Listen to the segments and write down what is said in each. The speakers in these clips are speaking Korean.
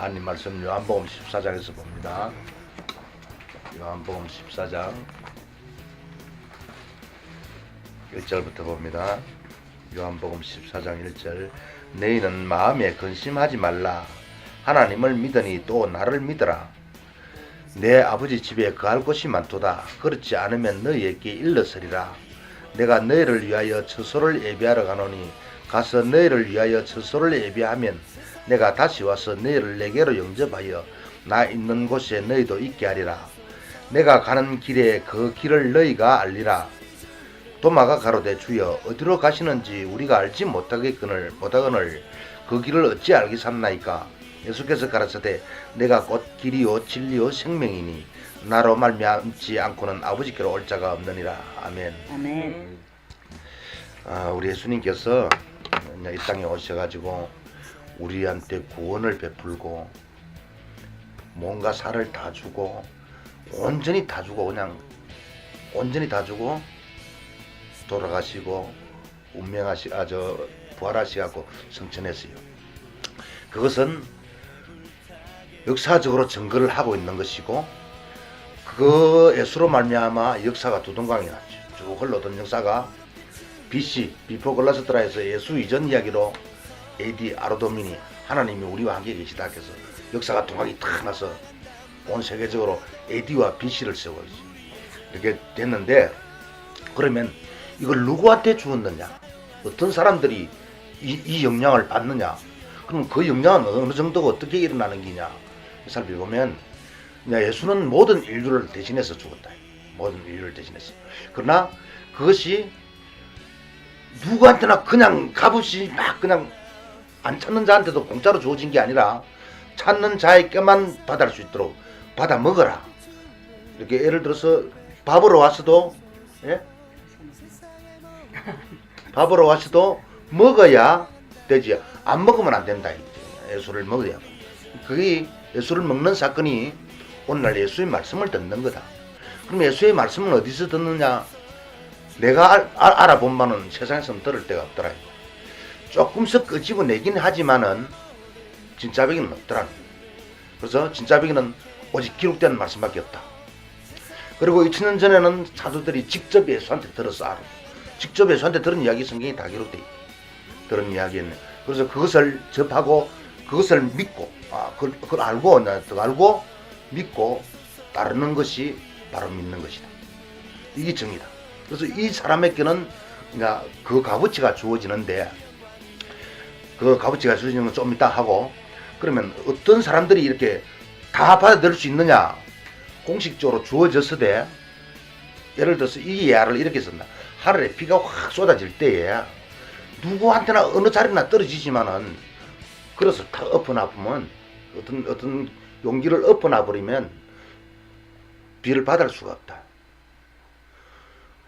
하나님 말씀 요한복음 14장에서 봅니다. 요한복음 14장 1절부터 봅니다. 요한복음 14장 1절 너희는 마음에 근심하지 말라. 하나님을 믿으니 또 나를 믿으라. 내 아버지 집에 거할 곳이 많도다. 그렇지 않으면 너희에게 일렀으리라. 내가 너희를 위하여 처소를 예비하러 가노니 가서 너희를 위하여 처소를 예비하면 내가 다시 와서 너희를 내게로 영접하여 나 있는 곳에 너희도 있게 하리라. 내가 가는 길에 그 길을 너희가 알리라. 도마가 가로되 주여 어디로 가시는지 우리가 알지 못하거늘 그 길을 어찌 알겠삼나이까. 예수께서 가라사대 내가 곧 길이요 진리요 생명이니 나로 말미암지 않고는 아버지께로 올 자가 없느니라. 아멘. 아멘. 우리 예수님께서 이 땅에 오셔가지고 우리한테 구원을 베풀고 뭔가 살을 다 주고 온전히 다 주고 그냥 온전히 다 주고 돌아가시고 부활하시고 승천했어요. 그것은 역사적으로 증거를 하고 있는 것이고 그 예수로 말미암아 역사가 두동강이 났죠. 쭉 흘러던 역사가 BC 비포 글라스트라에서 예수 이전 이야기로 AD 아르도미니 하나님이 우리와 함께 계시다 해서 역사가 동강이 탁 나서 온 세계적으로 AD와 BC를 세워야지 이렇게 됐는데, 그러면 이걸 누구한테 주었느냐, 어떤 사람들이 이 영향을 받느냐, 그럼 그 영향은 어느 정도가 어떻게 일어나는 기냐 살펴보면 예수는 모든 인류를 대신해서 죽었다. 모든 인류를 대신해서. 그러나 그것이 누구한테나 그냥 값없이 막 그냥 안 찾는 자한테도 공짜로 주어진 게 아니라 찾는 자에게만 받을 수 있도록 받아 먹어라. 이렇게 예를 들어서 밥으로 왔어도 밥으로 왔어도 먹어야 되지. 안 먹으면 안 된다. 예수를 먹어야. 그게 예수를 먹는 사건이 오늘날 예수의 말씀을 듣는 거다. 그럼 예수의 말씀은 어디서 듣느냐? 내가 알아본 바는 세상에서는 들을 데가 없더라. 조금씩 끄집어내긴 하지만은 진짜배기는 없더라. 그래서 진짜배기는 오직 기록된 말씀밖에 없다. 그리고 2000년 전에는 사도들이 직접 예수한테 들어서 알아. 직접 예수한테 들은 이야기 성경이 다 기록돼 있다. 들은 이야기는. 그래서 그것을 접하고 그것을 믿고 그걸 알고 믿고 따르는 것이 바로 믿는 것이다. 이게 정의다. 그래서 이 사람에게는 그 값어치가 주어지는데, 그 값어치가 주어지는 건 좀 이따 하고, 그러면 어떤 사람들이 이렇게 다 받아들일 수 있느냐? 공식적으로 주어졌을 때, 예를 들어서 이 예화를 이렇게 쓴다. 하늘에 비가 확 쏟아질 때에 누구한테나 어느 자리나 떨어지지만은 그래서 다 엎어놔보면 어떤 용기를 엎어놔버리면 비를 받을 수가 없다.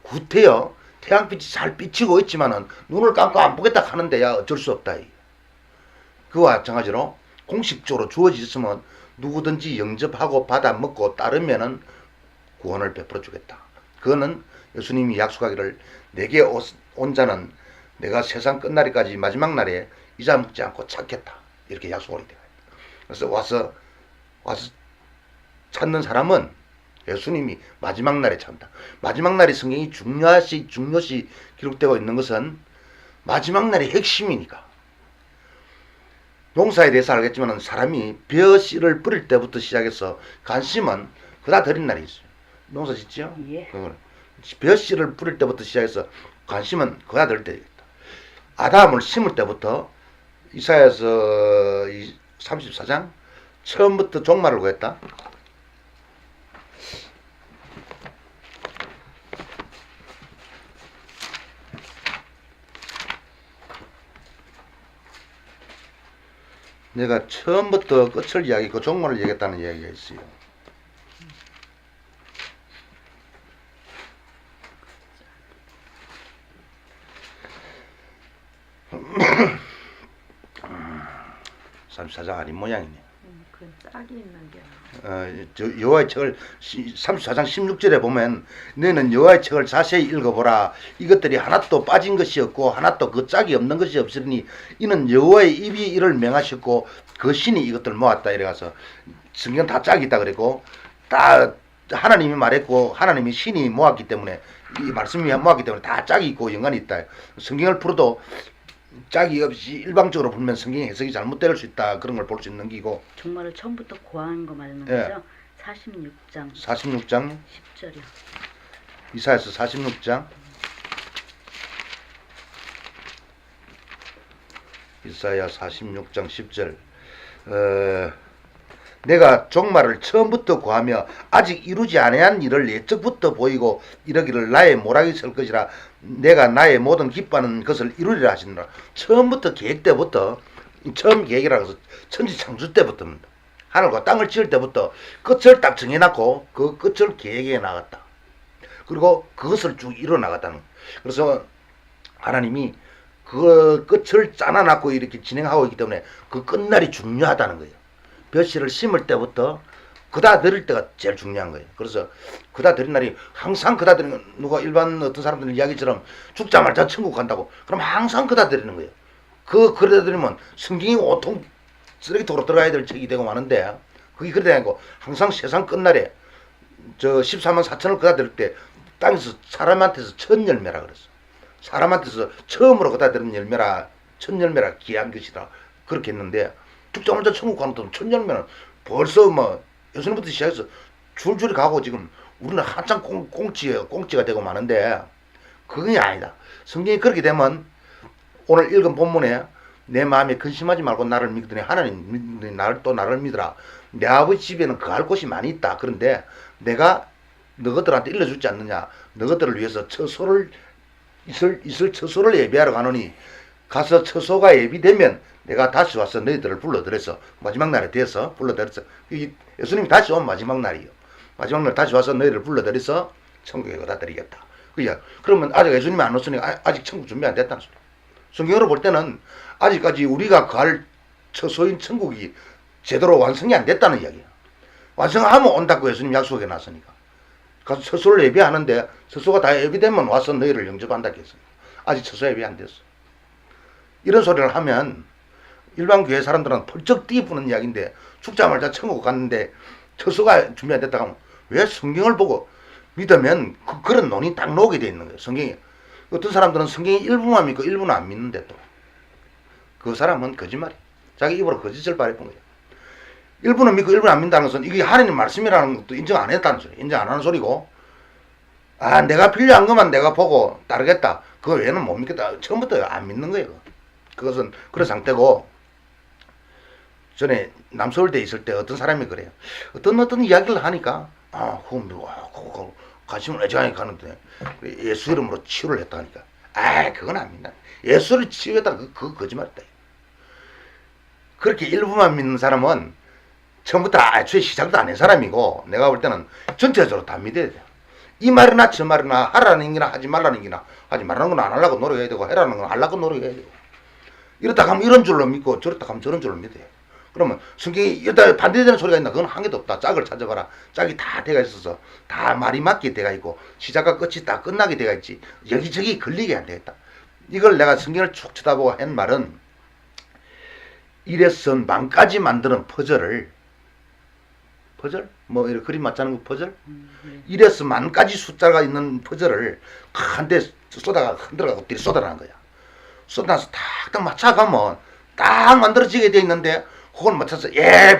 구태여 태양빛이 잘 비치고 있지만은 눈을 감고 안 보겠다 하는데야 어쩔 수 없다. 그와 마찬가지로 공식적으로 주어졌으면 누구든지 영접하고 받아 먹고 따르면은 구원을 베풀어 주겠다. 그거는 예수님이 약속하기를 내게 온 자는 내가 세상 끝날까지 마지막 날에 잊어먹지 않고 찾겠다. 이렇게 약속을 해요. 그래서 와서 찾는 사람은 예수님이 마지막 날에 찾는다. 마지막 날이 성경이 중요시 기록되고 있는 것은 마지막 날의 핵심이니까. 농사에 대해서 알겠지만 사람이 벼 씨를 뿌릴 때부터 시작해서 관심은 그다 드린 날이 있어요. 농사 짓지요? 예. 벼 씨를 뿌릴 때부터 시작해서 관심은 그다 들 때 있다. 아담을 심을 때부터 이사야서 34장 처음부터 종말을 구했다. 내가 처음부터 끝을 이야기하고 종말을 얘기했다는 이야기가 있어요. (34장) 아닌 모양이네. 그건 짝이 있는 게. 저 여호와의 책을 34장 16절에 보면 너는 여호와의 책을 자세히 읽어보라. 이것들이 하나도 빠진 것이 없고 하나도 그 짝이 없는 것이 없으니 이는 여호와의 입이 이를 명하셨고 그 신이 이것들 모았다. 이래가서 성경 다 짝이 있다 그랬고 다 하나님이 말했고 하나님이 신이 모았기 때문에 이 말씀이 모았기 때문에 다 짝이 있고 연관이 있다. 성경을 풀어도 짝이 없이 일방적으로 풀면 성경의 해석이 잘못될 수 있다. 그런 걸 볼 수 있는 기고. 정말로 처음부터 고한 거 말하는 예. 거죠? 46장 46장 10절이요. 이사야서 46장 이사야 46장 10절 내가 종말을 처음부터 구하며 아직 이루지 아니한 일을 예적부터 보이고 이러기를 나의 모락이 설 것이라. 내가 나의 모든 기뻐하는 것을 이루리라 하시느라. 처음부터 계획 때부터 처음 계획이라고 해서 천지창조 때부터입니다. 하늘과 땅을 지을 때부터 끝을 딱 정해놨고 그 끝을 계획해 나갔다. 그리고 그것을 쭉 이뤄 나갔다는 거예요. 그래서 하나님이 그 끝을 짜놔놨고 이렇게 진행하고 있기 때문에 그 끝날이 중요하다는 거예요. 벼씨를 심을 때부터 그다 들을 때가 제일 중요한 거예요. 그래서 그다 들인 날이 항상 그다 들이는 누가 일반 어떤 사람들 이야기처럼 죽자마자 천국 간다고 그럼 항상 그다 들이는 거예요. 그러다 들이면 성경이 온통 쓰레기통으로 들어가야 될 책이 되고 마는데 그게 그래 되고 항상 세상 끝날에 저 14만 4천을 그다 들을 때 땅에서 사람한테서 첫 열매라 그랬어. 사람한테서 처음으로 그다 들은 열매라 첫 열매라 귀한 것이다 그렇게 했는데 죽자마자 천국 가는 돈 첫 열매는 벌써 뭐 예수님부터 시작해서 줄줄이 가고 지금 우리는 한참 꽁치가 되고 마는데 그게 아니다. 성경이 그렇게 되면 오늘 읽은 본문에 내 마음에 근심하지 말고 나를 믿더니 하나님 믿더니 나를 믿으라. 내 아버지 집에는 거할 곳이 많이 있다. 그런데 내가 너희들한테 일러주지 않느냐. 너희들을 위해서 처소를 있을 처소를 예비하러 가노니 가서 처소가 예비되면 내가 다시 와서 너희들을 불러들여서 마지막 날에 대해서 불러들여서 예수님이 다시 온 마지막 날이요. 마지막 날 다시 와서 너희를 불러들여서 천국에 갖다 드리겠다. 그러면 아직 예수님이 안 오시니까 아직 천국 준비 안 됐다는 소리. 성경으로 볼 때는 아직까지 우리가 갈 처소인 천국이 제대로 완성이 안 됐다는 이야기야. 완성하면 온다고 예수님 약속해 놨으니까. 가서 처소를 예비하는데 처소가 다 예비되면 와서 너희를 영접한다 했습니다. 아직 처소 예비 안 됐어. 이런 소리를 하면 일반 교회 사람들은 펄쩍 뛰부는 이야기인데 죽자마자 천국 갔는데 처소가 준비 안 됐다고 하면 왜 성경을 보고 믿으면 그런 논이 딱 나오게 돼 있는 거예요. 성경이. 어떤 사람들은 성경이 일부만 믿고 일부는 안 믿는데 또 그 사람은 거짓말이야. 자기 입으로 거짓을 말해본 거예요. 일부는 믿고 일부는 안 믿는다는 것은 이게 하나님 말씀이라는 것도 인정 안 했다는 소리. 인정 안 하는 소리고 내가 필요한 것만 내가 보고 따르겠다. 그거 외에는 못 믿겠다. 처음부터 안 믿는 거예요. 그것은 그런 상태고 전에 남서울대에 있을 때 어떤 사람이 그래요. 어떤 이야기를 하니까 관심을 애정하게 가는데 예수 이름으로 치유를 했다니까. 그건 안 믿나. 예수를 치유했다. 그거 거짓말이다. 그렇게 일부만 믿는 사람은 처음부터 애초에 시작도 안 한 사람이고 내가 볼 때는 전체적으로 다 믿어야 돼요. 이 말이나 저 말이나 하라는 얘기나 하지 말라는 얘기나 하지 말라는 건 안 하려고 노력해야 되고 해라는 건 하려고 노력해야 되고 이렇다 하면 이런 줄로 믿고 저렇다 하면 저런 줄로 믿어요. 그러면 성경이 이렇다 반대되는 소리가 있나? 그건 한 개도 없다. 짝을 찾아봐라. 짝이 다 돼가 있어서 다 말이 맞게 돼가 있고 시작과 끝이 다 끝나게 돼가 있지 여기저기 걸리게 안 되겠다. 이걸 내가 성경을 쭉 쳐다보고 한 말은 이래서 만까지 만드는 퍼즐 뭐 이렇게 그림 맞자는 거 퍼즐 이래서 만까지 숫자가 있는 퍼즐을 한데 쏟아가 흔들어가고 엎드려 쏟아나는 거야. 쏟아서 탁탁 맞춰가면 딱 만들어지게 돼 있는데 그걸 맞춰서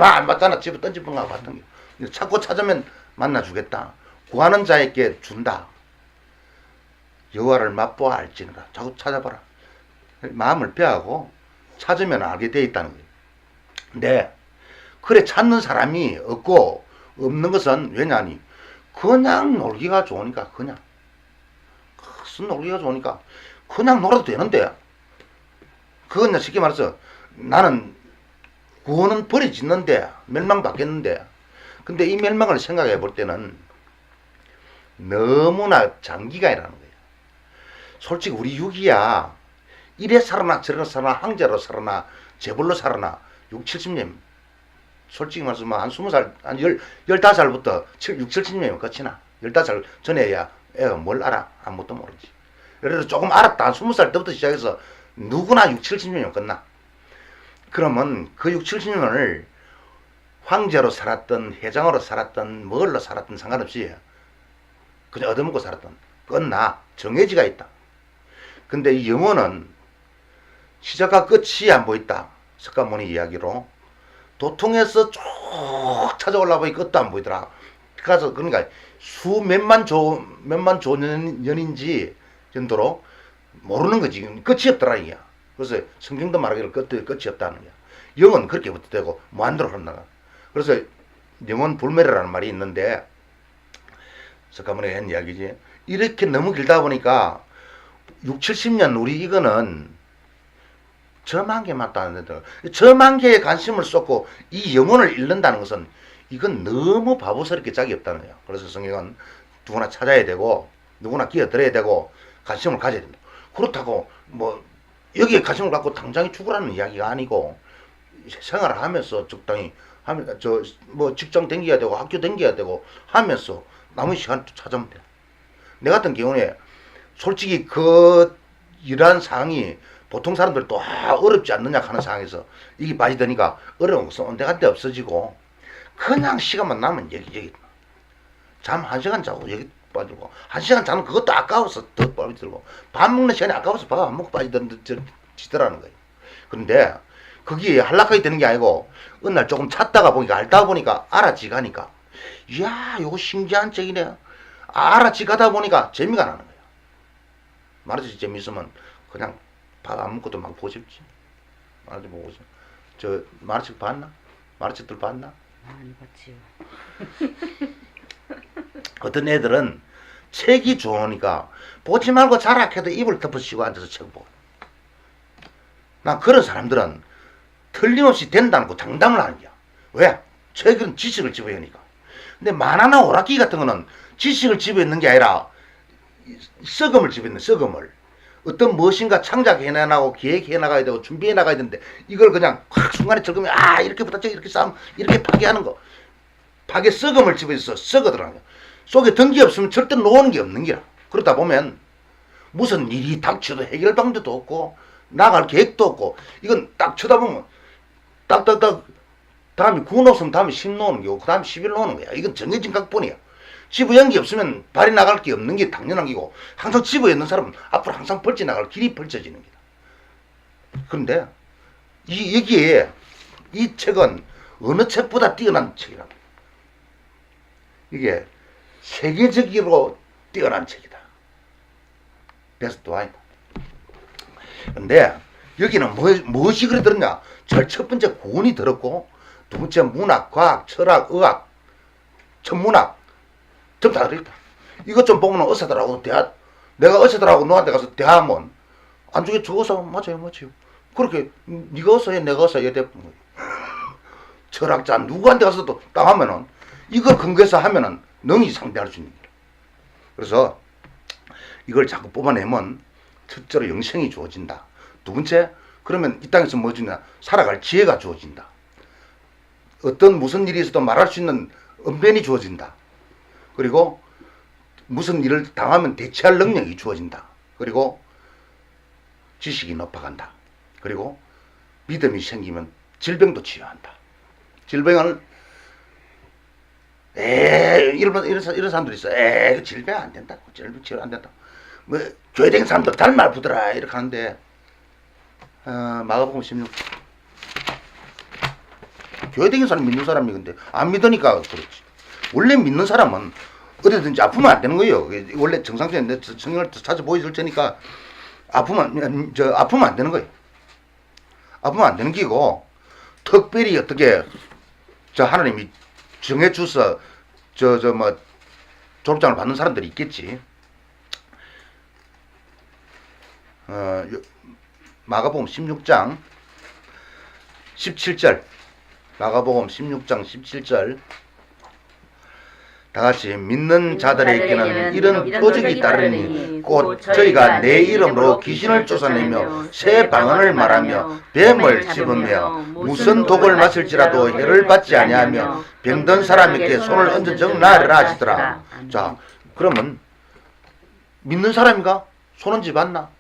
안 맞잖아. 집에 던지분가 봤던 게 찾고 찾으면 만나주겠다. 구하는 자에게 준다. 여호와를 맛보아 알지니라. 자꾸 찾아봐라. 마음을 빼하고 찾으면 알게 돼 있다는 거예요. 근데 그래 찾는 사람이 없고 없는 것은 왜냐니 그냥 놀기가 좋으니까 그냥 놀기가 좋으니까 그냥 놀아도 되는데 그건 쉽게 말해서 나는 구원은 버려지는데 멸망받겠는데 근데 이 멸망을 생각해 볼 때는 너무나 장기간이라는 거예요. 솔직히 우리 육이야 이래 살아나 저래 살아나 황제로 살아나 재벌로 살아나 6, 70년 솔직히 말해서 한 20살, 한 15살부터 6, 70년이면 끝이나. 15살 전에야 애가 뭘 알아? 아무것도 모르지. 그래서 조금 알았다. 한 20살 때부터 시작해서 누구나 6, 70년이면 끝나. 그러면 그 6, 70년을 황제로 살았던, 회장으로 살았던, 뭘로 살았던 상관없이 그냥 얻어먹고 살았던 끝나. 정해지가 있다. 근데 이 영혼은 시작과 끝이 안 보인다. 석가모니 이야기로. 도통에서 쭉 찾아올라 보니 끝도 안 보이더라. 그래서 그러니까 몇만 조년인지 정도로 모르는 거지. 끝이 없더라 이게. 그래서 성경도 말하기를 끝이 없다는 거야. 영은 그렇게 되고 무한대로 흘러나가. 그래서 영혼 불멸이라는 말이 있는데 석가모니가 한 이야기지. 이렇게 너무 길다 보니까 6, 70년 우리 이거는 저만 개만 또 안 된다. 저만 개에 관심을 쏟고 이 영혼을 잃는다는 것은 이건 너무 바보스럽게 짝이 없다는 거예요. 그래서 성경은 누구나 찾아야 되고 누구나 끼어들어야 되고 관심을 가져야 된다. 그렇다고 뭐 여기에 관심을 갖고 당장에 죽으라는 이야기가 아니고 생활을 하면서 적당히 하면 뭐 직장 댕겨야 되고 학교 댕겨야 되고 하면서 남은 시간 찾으면 돼. 내 같은 경우에 솔직히 그 이러한 상황이 보통 사람들 또 어렵지 않느냐 하는 상황에서 이게 빠지더니까 어려운 것은 온데간데 없어지고 그냥 시간만 나면 여기 잠 1시간 자고 여기 빠지고 1시간 자는 그것도 아까워서 더 빠지들고 밥 먹는 시간이 아까워서 밥 안 먹고 빠지더라는 거예요. 그런데 거기에 한락하게 되는 게 아니고 어느 날 조금 찾다가 보니까 알다 보니까 알아지가니까 이야 요거 신기한 책이네. 알아지가다 보니까 재미가 나는 거야. 말하지 재미있으면 그냥 밥 안 먹고도 막 보고 싶지. 말하지 보고 싶어. 저 만화책 봤나? 만화책들 봤나? 많이 봤지요. 어떤 애들은 책이 좋으니까 보지 말고 자락해도 입을 덮어씌고 앉아서 책 보고. 난 그런 사람들은 틀림없이 된다는 거 장담을 하는 거야. 왜? 책은 지식을 집어넣으니까. 근데 만화나 오락기 같은 거는 지식을 집어넣는 게 아니라 썩음을 집어넣는 썩음을. 어떤 무엇인가 창작해나가고 기획해나가야 되고 준비해나가야 되는데 이걸 그냥 확 순간에 적으면 이렇게 부딪혀 이렇게 싸움 이렇게 파괴하는 거. 파괴 썩음을 집어서 썩어들어가는 거야. 속에 던기 없으면 절대 놓는 게 없는 거야. 그러다 보면 무슨 일이 닥쳐도 해결 방법도 없고 나갈 계획도 없고 이건 딱 쳐다보면 딱딱딱 다음에 9 놓으면 다음에 10 놓는 거고 그 다음에 11 놓는 거야. 이건 정해진 각본이야. 집어연 게 없으면 발이 나갈 게 없는 게 당연한 거고 항상 집어연는 사람은 앞으로 항상 벌쳐 나갈 길이 벌쳐지는 거다. 그런데 여기에 이 책은 어느 책보다 뛰어난 책이다. 이게 세계적으로 뛰어난 책이다. 베스트 와인. 근데 여기는 무엇이 그래 들었냐? 첫 번째 구원이 들었고 두 번째 문학, 과학, 철학, 의학, 천문학 전부 다 들어있다. 이것 좀 보면 의사들하고 내가 의사들하고 너한테 가서 대하면 안중에 죽어서 맞아요. 그렇게 네가 의사해 내가 의사해 대부분 거예요. 철학자 누구한테 가서도 딱 하면은 이걸 근거해서 하면은 능히 상대할 수 있는 거예요. 그래서 이걸 자꾸 뽑아내면 첫째로 영생이 주어진다. 두 번째 그러면 이 땅에서 뭐 주냐? 살아갈 지혜가 주어진다. 어떤 무슨 일이 있어도 말할 수 있는 언변이 주어진다. 그리고 무슨 일을 당하면 대처할 능력이 주어진다. 그리고 지식이 높아간다. 그리고 믿음이 생기면 질병도 치유한다. 질병은 이런 사람들이 있어. 그 질병 안 된다. 질병 치유 안 된다. 뭐 교회 다니는 사람들 달말 부더라 이렇게 하는데 마가복음 16 교회 다니는 사람 믿는 사람이 근데 안 믿으니까 그렇지. 원래 믿는 사람은 어디든지 아프면 안 되는 거예요. 원래 정상적인 성경을 찾아 보여줄 테니까 아프면 안 되는 거예요. 아프면 안 되는 기고 특별히 어떻게 하나님이 정해 주서 뭐 졸업장을 받는 사람들이 있겠지. 마가복음 16장 17절 마가복음 16장 17절 다 같이 믿는 자들에게는 자들에게는 이런 이런 표적이 표적이 따르니 따르니 곧 곧 저희가 내 이름으로 귀신을 쫓아내며 새 방언을 말하며 뱀을 씹으며 무슨 독을 마실지라도 해를 받지 아니하며 병든 사람에게 손을 얹은 적 나으리라 하시더라. 자, 그러면 믿는 사람인가? 손 얹지 봤나?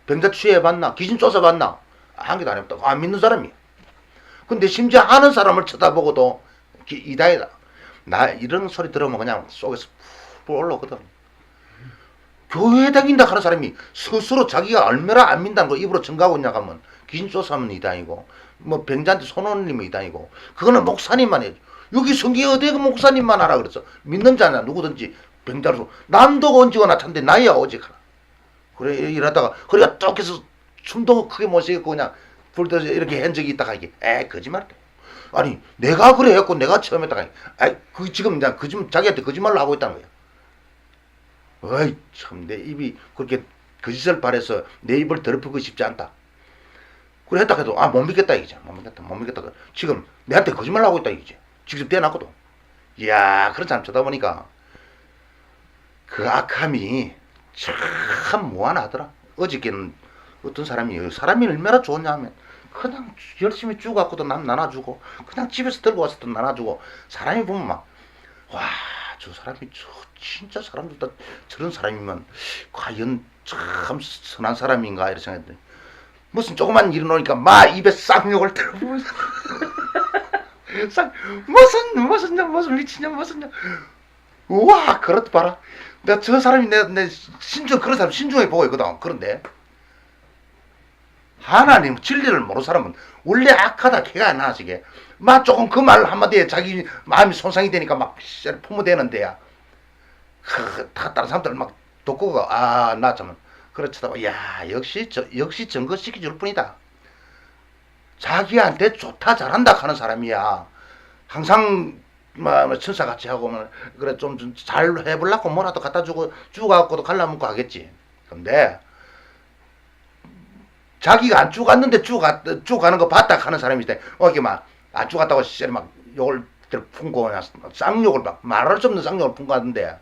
병자 취해 봤나? 귀신 쫓아 봤나? 한 개도 안 해봤다. 안 믿는 사람이야. 근데 심지어 아는 사람을 쳐다보고도 이다이다. 나 이런 소리 들으면 그냥 속에서 푹 올라오거든. 교회에 다닌다 하는 사람이 스스로 자기가 얼마나 안 믿다는 거 입으로 증가하고 있냐 하면 귀신 쫓아하면 이다이고 뭐 병자한테 손 올리면 이다이고 그거는 목사님만 해. 여기 성경에 어디 그 목사님만 하라 그랬어. 믿는 자냐 누구든지 병자로 남도 얹거나 찬데 나야 오직 하라. 그래 이러다가 그래가 쭉 해서 숨도 크게 못 쉬겠고 그냥 불떠서 이렇게 한 적이 있다가 이게 거짓말. 아니 내가 그래 했고 내가 처음 했다가 그 지금 나 거짓말 자기한테 거짓말로 하고 있다는 거야. 어이 참 내 입이 그렇게 거짓을 바래서 내 입을 더럽히고 싶지 않다. 그래 했다 해도 못 믿겠다 이거지. 못 믿겠다. 지금 내한테 거짓말 하고 있다 이거지. 직접 대놨거든. 이야 그런 사람 쳐다보니까 그 악함이 참 무한하더라. 어저께는 어떤 사람이 얼마나 좋냐 하면 그냥 열심히 쭉 갖고도 남 나눠주고 그냥 집에서 들고 와서 또 나눠주고 사람이 보면 막 와 저 사람이 진짜 사람들 다 저런 사람이면 과연 참 선한 사람인가 이렇게 생각했더니 무슨 조그만 일을 놓으니까 막 입에 쌍욕을 들어보면서 무슨 미친냐 무슨냐 우와 그렇다 봐라 내가 저 사람이 내 신중 그런 사람 신중하게 보고 있거든. 그런데 하나님 진리를 모르는 사람은 원래 악하다 걔가 안 나지게 막 조금 그 말 한마디에 자기 마음이 손상이 되니까 막 품어대는데야 다른 사람들 막 돕고가 나 참 그렇다. 야 역시 증거시켜줄 뿐이다. 자기한테 좋다 잘한다 하는 사람이야. 항상 천사같이 하고 그래 좀 잘 해보려고 뭐라도 갖다 주고 주고갖고도 갈라먹고 하겠지. 근데 자기가 안 쭉 갔는데 쭉 가는 거 봤다 하는 사람이 있대. 이렇게 막 안 쭉 갔다고 막 욕을 품고 쌍욕을 막 말할 수 없는 쌍욕을 품고 하는데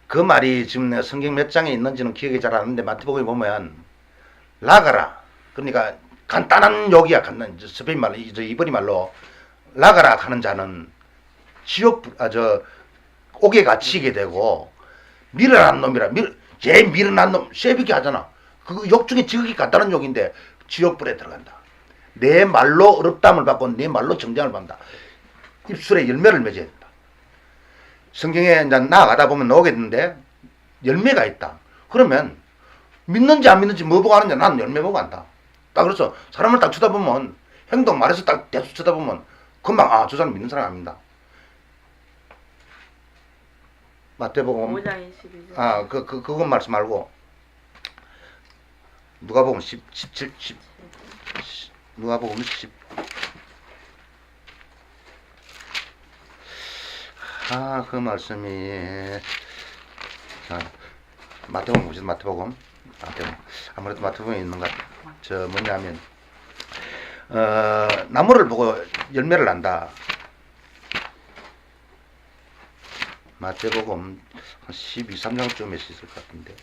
그 말이 지금 내가 성경 몇 장에 있는지는 기억이 잘 안 나는데 마태복음에 보면 나가라. 그러니까 간단한 욕이야. 간단 스페인 말로 이브리 말로 나가라 하는 자는 지옥 옥에 갇히게 되고 미련한 놈이라 제일 미련한 놈 쇠비게 하잖아. 그 욕 중에 지극히 간단한 욕인데 지옥불에 들어간다. 내 말로 어렵담을 받고 내 말로 정장을 받는다. 입술에 열매를 맺어야 된다. 성경에 이제 나아가다 보면 나오겠는데 열매가 있다. 그러면 믿는지 안 믿는지 뭐 보고 하는지 나는 열매 보고 한다. 딱 그래서 사람을 딱 쳐다보면 행동 말해서 딱 대수 쳐다보면 금방 저 사람 믿는 사람 아닙니다. 마태복음 5장 22절. 그건 말씀 말고 누가복음 17 누가복음 10 그 말씀이 마태복음 보시죠. 마태복음 아무래도 마태복음에 있는 것 같아. 뭐냐면 나무를 보고 열매를 난다. 마태복음 한 12, 13장쯤에 있을 것 같은데.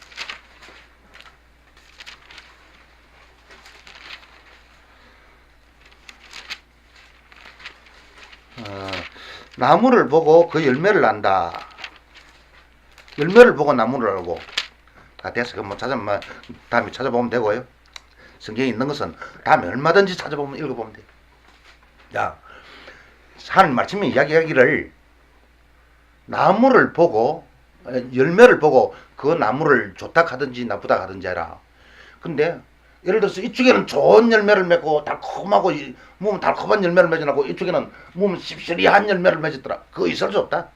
나무를 보고 그 열매를 난다. 열매를 보고 나무를 알고. 다 됐어. 뭐 다음에 찾아보면 되고요. 성경에 있는 것은 다음에 얼마든지 찾아보면 읽어보면 돼. 자, 하나님 말씀에 이야기하기를 나무를 보고 열매를 보고 그 나무를 좋다 하든지 나쁘다 하든지 해라. 근데 예를 들어서 이쪽에는 좋은 열매를 맺고 달콤하고 몸은 달콤한 열매를 맺어놓고 이쪽에는 몸은 씁쓸이한 열매를 맺었더라. 그거 있을 수 없다.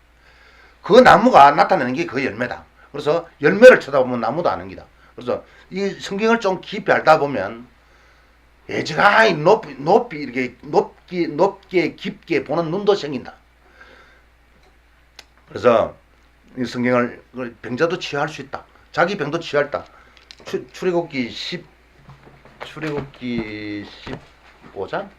그 나무가 나타내는 게 그 열매다. 그래서 열매를 쳐다보면 나무도 아는 기다. 그래서 이 성경을 좀 깊이 알다 보면 예지가이 높이 이렇게 높게 깊게 보는 눈도 생긴다. 그래서 이 성경을 병자도 치유할 수 있다. 자기 병도 치유할 수 있다. 출애굽기 15장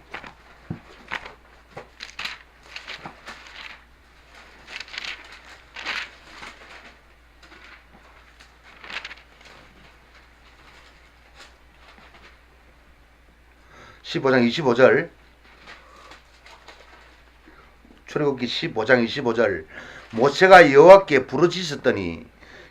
15장 25절. 출애굽기 15장 25절. 모세가 여호와께 부르짖었더니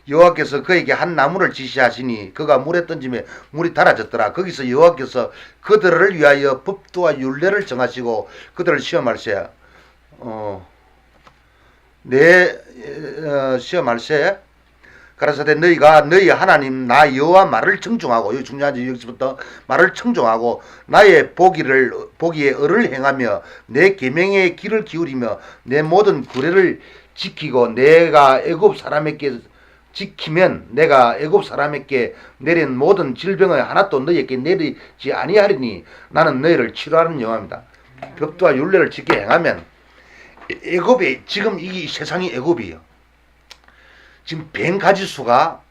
여호와께서 그에게 한 나무를 지시하시니 그가 물에 던지며 물이 달아졌더라. 거기서 여호와께서 그들을 위하여 법도와 율례를 정하시고 그들을 시험할세 시험할세 가라사대 너희가 너희 하나님 나 여호와 말을 청종하고, 여기 중요하지, 여기서부터 말을 청종하고 나의 보기에 을을 행하며 내 계명의 귀를 기울이며 내 모든 규례를 지키고 내가 애굽 사람에게 지키면 내가 애굽 사람에게 내린 모든 질병을 하나도 너희에게 내리지 아니하리니 나는 너희를 치료하는 여호와입니다. 법도와 율례를 지켜 행하면, 애굽이 지금 이 세상이 애굽이에요. 지금 병 가지수가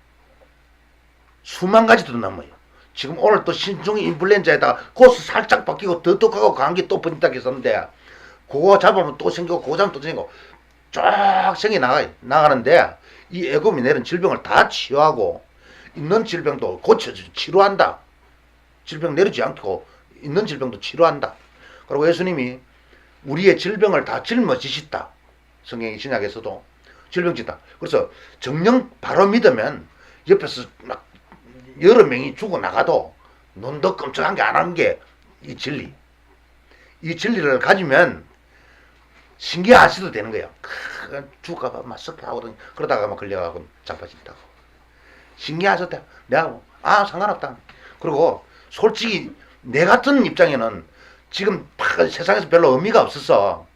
수만 가지도 넘어요. 지금 오늘 또 신종 인플루엔자에다가 코스 살짝 바뀌고 더 독하고 감기 또 번진다고 했었는데, 그거 잡으면 또 생기고 그거 잡으면 또 생기고 쫙 생겨 나가는데, 이 애굽이 내린 질병을 다 치유하고 있는 질병도 고쳐주고 치료한다. 질병 내리지 않고 있는 질병도 치료한다. 그리고 예수님이 우리의 질병을 다 짊어지셨다. 성경 신약에서도 질병진다. 그래서 정령 바로 믿으면 옆에서 막 여러 명이 죽어나가도 눈도 끔찍한 게 안 하는 게 이 진리. 이 진리를 가지면 신기하시도 되는 거예요. 죽을까봐 막 섭하거든. 그러다가 막 걸려가고 자빠진다고. 신기하셨다. 내가 상관없다. 그리고 솔직히 내 같은 입장에는 지금 세상에서 별로 의미가 없어서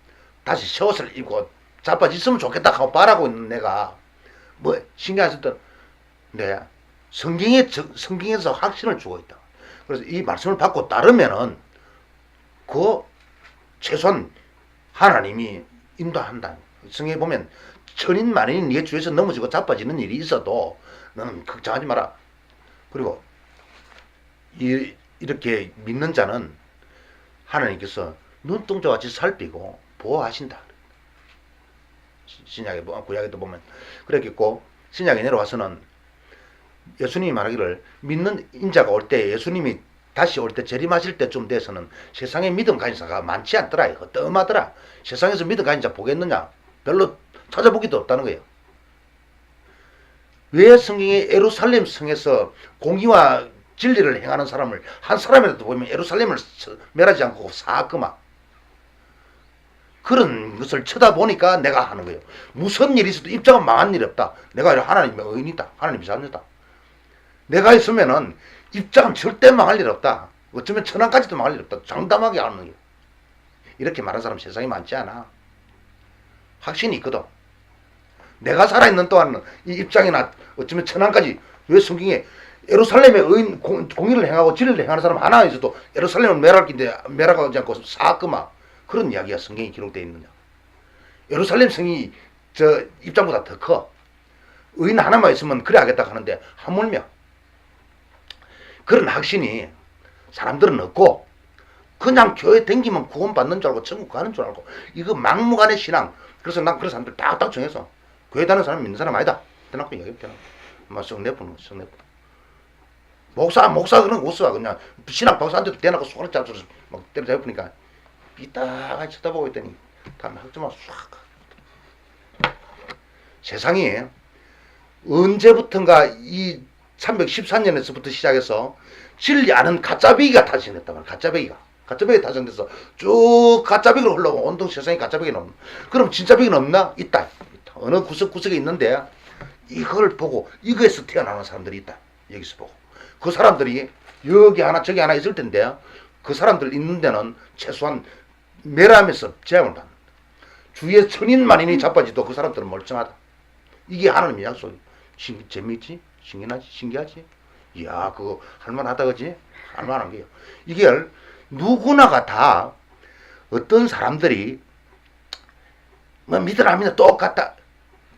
다시 새 옷을 입고 자빠졌으면 좋겠다 하고 바라고 있는 내가 뭐 신기하셨다. 네, 성경에서 확신을 주고 있다. 그래서 이 말씀을 받고 따르면은 그 최소한 하나님이 인도한다. 성경에 보면 천인 만인이 네 주에서 넘어지고 자빠지는 일이 있어도 너는 걱정하지 마라. 그리고 이렇게 믿는 자는 하나님께서 눈동자와 같이 살피고 보호하신다. 신약에, 구약에도 보면 그랬겠고, 신약에 내려와서는 예수님이 말하기를 믿는 인자가 올 때, 예수님이 다시 올 때 재림하실 때쯤 돼서는 세상에 믿음 가진 자가 많지 않더라. 어마하더라. 세상에서 믿음 가진 자 보겠느냐? 별로 찾아보기도 없다는 거예요. 왜 성경에 예루살렘 성에서 공의와 진리를 행하는 사람을 한 사람이라도 보면 예루살렘을 멸하지 않고 사악금아 그런 것을 쳐다보니까 내가 하는 거예요. 무슨 일이 있어도 입장은 망한 일이 없다. 내가 하나님의 의인이다. 하나님의 자녀다. 내가 있으면은 입장은 절대 망할 일 없다. 어쩌면 천황까지도 망할 일 없다. 장담하게 하는 거예요. 이렇게 말하는 사람 세상에 많지 않아. 확신이 있거든. 내가 살아있는 동안은 이 입장이나 어쩌면 천황까지, 왜 성경에 예루살렘의 의인 공의를 행하고 진리를 행하는 사람 하나 있어도 예루살렘을 멸하지 않고 사악금아 그런 이야기가 성경에 기록되어 있느냐. 예루살렘 성이 저 입장보다 더 커. 의인 하나만 있으면 그래 하겠다 하는데 하물며 그런 확신이 사람들은 없고 그냥 교회 댕기면 구원받는 줄 알고 천국 가는 줄 알고 이거 막무가내 신앙. 그래서 난 그런 사람들 딱딱 정해서 교회 다니는 사람 믿는 사람 아니다. 대놓고 얘기했잖아. 막 성내푸는 거, 성내푸. 목사 그런 거 없어. 그냥 신학 박사한테도 대놓고 손을 잡숴서 막 때려잡으니까 이따가 쳐다보고 있더니 다음에 학점만 싹. 세상이 언제부턴가 이 314년에서부터 시작해서 진리 아는 가짜배기가 타진했단 말이야. 가짜배기 타진돼서 쭉 가짜배기로 흘러오고 온통 세상에 가짜배기는 없나. 그럼 진짜배기는 없나? 있다. 어느 구석구석에 있는데 이걸 보고 이거에서 태어나는 사람들이 있다. 여기서 보고 그 사람들이 여기 하나 저기 하나 있을 텐데 그 사람들 있는 데는 최소한 멸하면서 제압을 받는다. 주위에 천인 만인이 자빠지도 그 사람들은 멀쩡하다. 이게 하나님의 약속이. 재미있지? 신기하지? 이야, 그거 할만하다, 그지? 할만한 게요. 이게 누구나가 다 어떤 사람들이 뭐 믿으라 하면 똑같다.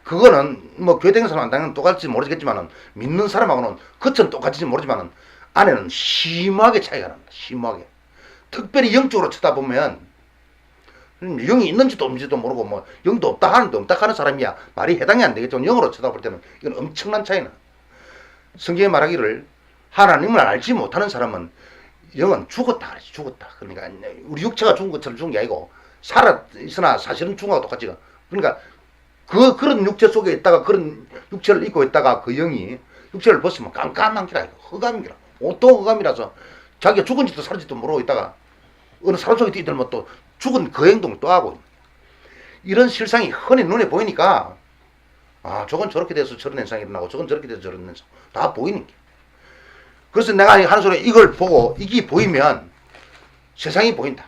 그거는 뭐 교회 다니는 사람은 똑같지 모르겠지만은 믿는 사람하고는 겉은 똑같지 모르지만은 안에는 심하게 차이가 납니다. 심하게. 특별히 영적으로 쳐다보면 영이 있는지도 없는지도 모르고 뭐 영도 없다 하는 사람이야 말이 해당이 안 되겠지만 영으로 쳐다볼 때는 이건 엄청난 차이나. 성경에 말하기를 하나님을 알지 못하는 사람은 영은 죽었다 그러지. 죽었다. 그러니까 우리 육체가 죽은 것처럼 죽은 게 아니고 살아 있으나 사실은 죽은 거하고 똑같지. 그러니까 그런 육체 속에 있다가 그런 육체를 입고 있다가 그 영이 육체를 벗으면 깜깜한 기라. 흑암인 기라. 온통 흑암이라서 자기가 죽은지도 살은지도 모르고 있다가 어느 사람 속에 뛰들면 또 죽은 그 행동을 또 하고 이런 실상이 흔히 눈에 보이니까 아 저건 저렇게 돼서 저런 현상이 일어나고 저건 저렇게 돼서 저런 현상 다 보이는 게. 그래서 내가 하는 소리 이걸 보고 이게 보이면 세상이 보인다.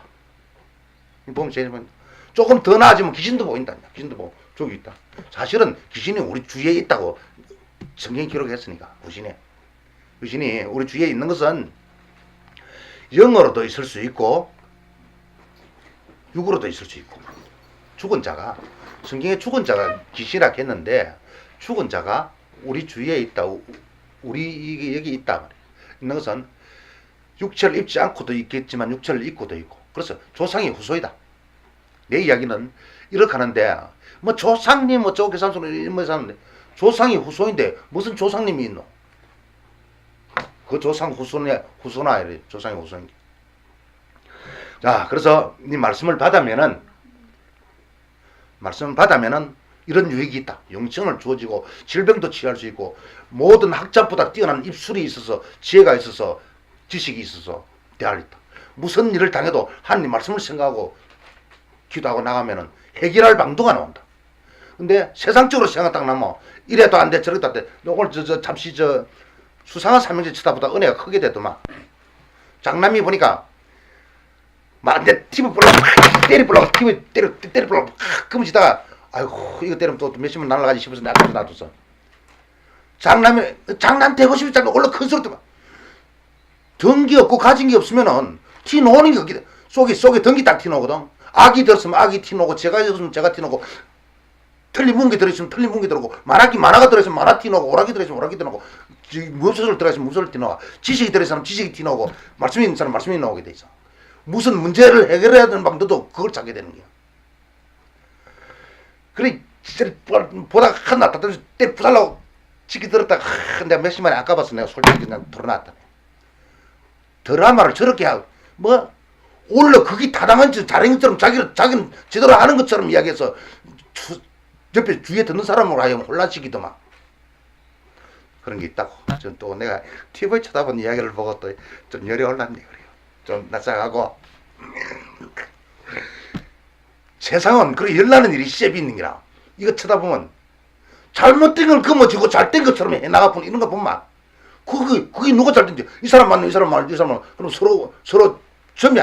보면 제일 보인다. 조금 더 나아지면 귀신도 보인다. 귀신도 보고 저기 있다. 사실은 귀신이 우리 주위에 있다고 성경이 기록했으니까 귀신이 우리 주위에 있는 것은 영으로도 있을 수 있고 육으로도 있을 수 있고 죽은 자가 성경에 죽은 자가 귀신이라 했는데 죽은 자가 우리 주위에 있다. 우리 여기 있다 말이야. 있는 것은 육체를 입지 않고도 있겠지만 육체를 입고도 있고 그래서 조상의 후손이다. 내 이야기는 이렇게 하는데 뭐 조상님 뭐 저기 삼손 뭐 사는데 조상이 후손인데 무슨 조상님이 있노? 그 조상 후손아 이래 조상의 후손인 게. 자 그래서 이 말씀을 받으면은 이런 유익이 있다. 영생을 주어지고 질병도 치유할 수 있고 모든 학자보다 뛰어난 입술이 있어서 지혜가 있어서 지식이 있어서 대할 있다. 무슨 일을 당해도 하나님 말씀을 생각하고 기도하고 나가면은 해결할 방도가 나온다. 근데 세상적으로 생각 딱 나면 이래도 안 돼 저래도 안 돼. 오늘 잠시 수상한 삼형제 쳐다보다 은혜가 크게 되더만. 장남이 보니까 막내 TV 보려고 때려보려고 TV 때려보려고 끊어지다가 아이고 이거 때리면 또 몇십만 날아가지 싶어서 내가 놔뒀어. 장남 되고 싶잖아. 원래 큰 소리 들어. 전기 없고 가진 게 없으면은 티 노는 게 없기 속에 전기 딱 티 노거든. 악이 들었으면 악이 티 노고 제가 있으면 제가 티 노고 틀린 문기 들어있으면 틀린 문기 들어오고 만화가 들어있으면 만화 티 노고 오락이 들어있으면 오락이 티 노고 무엇을 들어있으면 무엇을 티 노고 지식이 들어있으면 지식이 티 노고 말씀이 있는 사람 말씀이 나오게 돼 있어. 무슨 문제를 해결해야 되는 방법도 그걸 찾게 되는 거야. 그래 진짜 보다가 하나 다 떨어져 때려 부살라고 치기 들었다가 내가 몇십만에 아까봤어. 내가 솔직히 그냥 돌아놨다. 드라마를 저렇게 하고 뭐 원래 그게 타당한 자랭이처럼 자기는 제대로 하는 것처럼 이야기해서 옆에 주위에 듣는 사람으로 하여금 혼란시키더만 그런 게 있다고. 전 또 내가 TV에 쳐다본 이야기를 보고 또 좀 열이 올랐네. 그래요. 좀 낯짝하고 세상은 그렇게 열나는 일이 시집이 있는 게라. 이거 쳐다보면 잘못된 걸 금어지고 잘된 것처럼 해나가 보는 이런 거 보면 그게 누가 잘된지 이 사람 맞는 이 사람 맞는 이 사람 맞는 그럼 서로 점이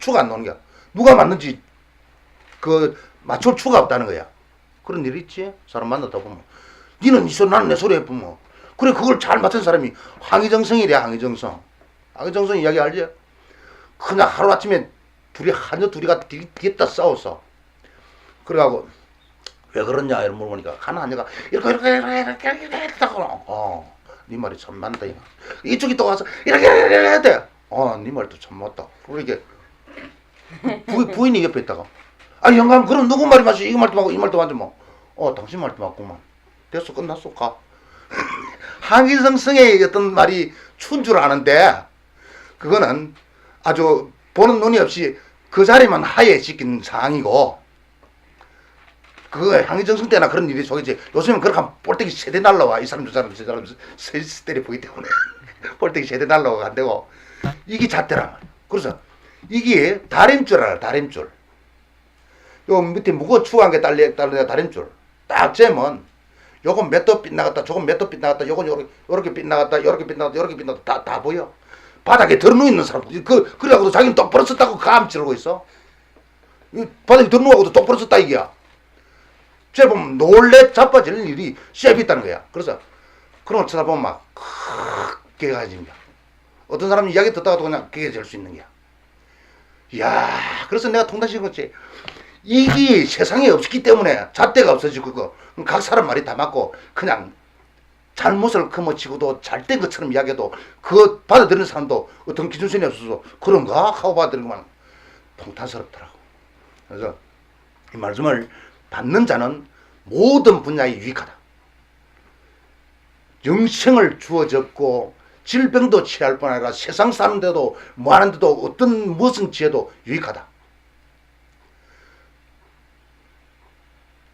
추가 안 나오는 거야. 누가 맞는지 그 맞출 추가 없다는 거야. 그런 일이 있지. 사람 만나다 보면 니는 이 소리 나는 내 소리 해보면 그래 그걸 잘 맞춘 사람이 황희정성이래. 황희정성 이야기 알지? 그냥 하루아침에 둘이가 뒤에다 싸웠어. 그래가고 왜 그러냐 이런 물어보니까 하나 한여가 이렇게 하고 네 말이 참 맞다 이거. 이쪽이 또 와서 이렇게 해야 돼. 네 말도 참 맞다. 그러니까 부인이 옆에 있다가 영감 그럼 누구 말이 맞지? 이거 말도 맞고 이 말도 맞지 뭐. 당신 말도 맞구만. 됐어 끝났어 가. 항의성성의 어떤 말이 춘 줄 아는데 그거는 아주 보는 눈이 없이 그 자리만 하얘시킨 상황이고 그거 항의정성 때나 그런 일이 속이지. 요즘은 그렇게 하면 볼때기 세대 날라와. 이 사람 저 사람 저 사람 때려 보기 때문에 볼때기 세대 날라와 안 되고 이게 잣대란 말이야. 그래서 이게 다림줄 알아. 다림줄. 요 밑에 무거워 추한 게 달려 다림줄. 딱 재면 요건 몇 도 빗나갔다 저건 몇 도 빗나갔다 요건 요렇게 빗나갔다 요렇게 빗나갔다 요렇게 빗나갔다 다 보여. 바닥에 드러누워 있는 사람들 그래갖고도 자기는 똑바로 섰다고 감지르고 있어. 바닥에 드러누워갖고도 똑바로 섰다 이게야. 쟤 보면 놀래 자빠질 일이 셰프 있다는 거야. 그래서 그런 걸 쳐다보면 막 크게 가지는 거야. 어떤 사람은 이야기 듣다가도 그냥 그게 될 수 있는 거야. 이야, 그래서 내가 통달시킨 거지. 이게 세상에 없기 때문에 잣대가 없어지고 그거 각 사람 말이 다 맞고 그냥 잘못을 금어치고도 잘된 것처럼 이야기해도 그거 받아들이는 사람도 어떤 기준선이 없어서 그런가 하고 받아들이는 것만 통탄스럽더라고. 그래서 이 말씀을 받는 자는 모든 분야에 유익하다. 영생을 주어졌고 질병도 취할 뿐 아니라 세상 사는데도 뭐 하는데도 어떤 무슨 지혜도 유익하다.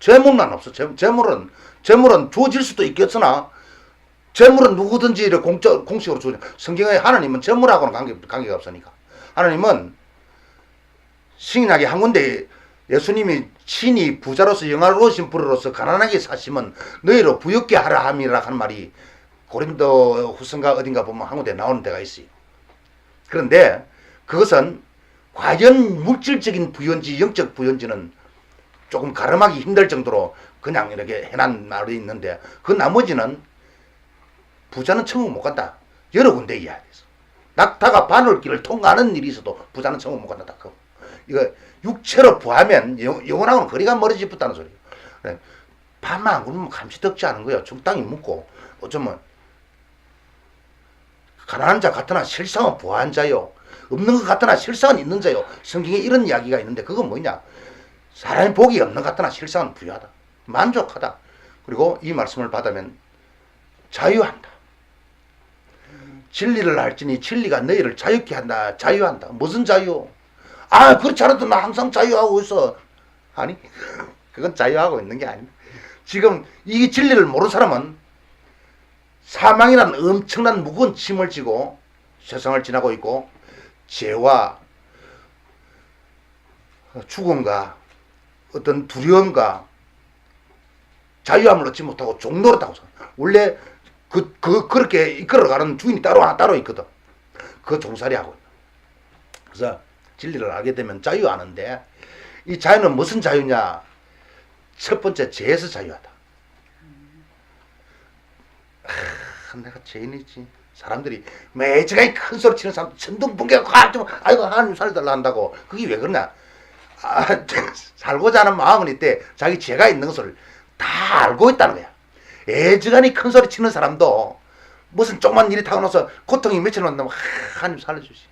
재물만 없어. 재물은 주어질 수도 있겠으나 재물은 누구든지 이렇게 공식으로 주어져. 성경에 하나님은 재물하고는 관계가 없으니까. 하나님은 신약에 한 군데 예수님이 친히 부자로서 영화로우신 분으로서 가난하게 사시면 너희로 부엽게 하라 함이라 하는 말이 고린도 후서인가 어딘가 보면 한 군데 나오는 데가 있어요. 그런데 그것은 과연 물질적인 부여인지 영적 부여인지는 조금 가름하기 힘들 정도로 그냥 이렇게 해놓은 말이 있는데 그 나머지는 부자는 천국 못 간다. 여러 군데 이야기했어. 낙타가 바늘길을 통과하는 일이 있어도 부자는 천국 못 간다. 이거 육체로 부하면 영혼하고는 거리가 멀어지겠다는 소리예요. 밥만 안 굶으면 감시덕지 않은 거예요. 적당히 묻고 어쩌면 가난한 자 같으나 실상은 부한 자요. 없는 것 같으나 실상은 있는 자요. 성경에 이런 이야기가 있는데 그건 뭐냐. 사람의 복이 없는 것 같으나 실상은 부유하다. 만족하다. 그리고 이 말씀을 받으면 자유한다. 진리를 할지니 진리가 너희를 자유케 한다. 자유한다. 무슨 자유? 아 그렇지 않아도 나 항상 자유하고 있어. 아니 그건 자유하고 있는 게 아닙니다. 지금 이 진리를 모르는 사람은 사망이라는 엄청난 무거운 짐을 지고 세상을 지나고 있고 죄와 죽음과 어떤 두려움과 자유함을 얻지 못하고 종노릇하고 원래 그렇게 이끌어가는 주인이 따로 있거든. 그 종살이 하고 있다. 그래서 진리를 알게 되면 자유하는데 이 자유는 무슨 자유냐? 첫 번째 죄에서 자유하다. 내가 죄인이지. 사람들이 매주가이 큰 소리 치는 사람 천둥번개가 아이고 하나님 살려달라 한다고. 그게 왜 그러냐? 살고자 하는 마음은 이때 자기 죄가 있는 것을 다 알고 있다는 거야. 애지간히 큰 소리 치는 사람도 무슨 조그만 일이 타고 나서 고통이 며칠 온다면 하나님 살려주시.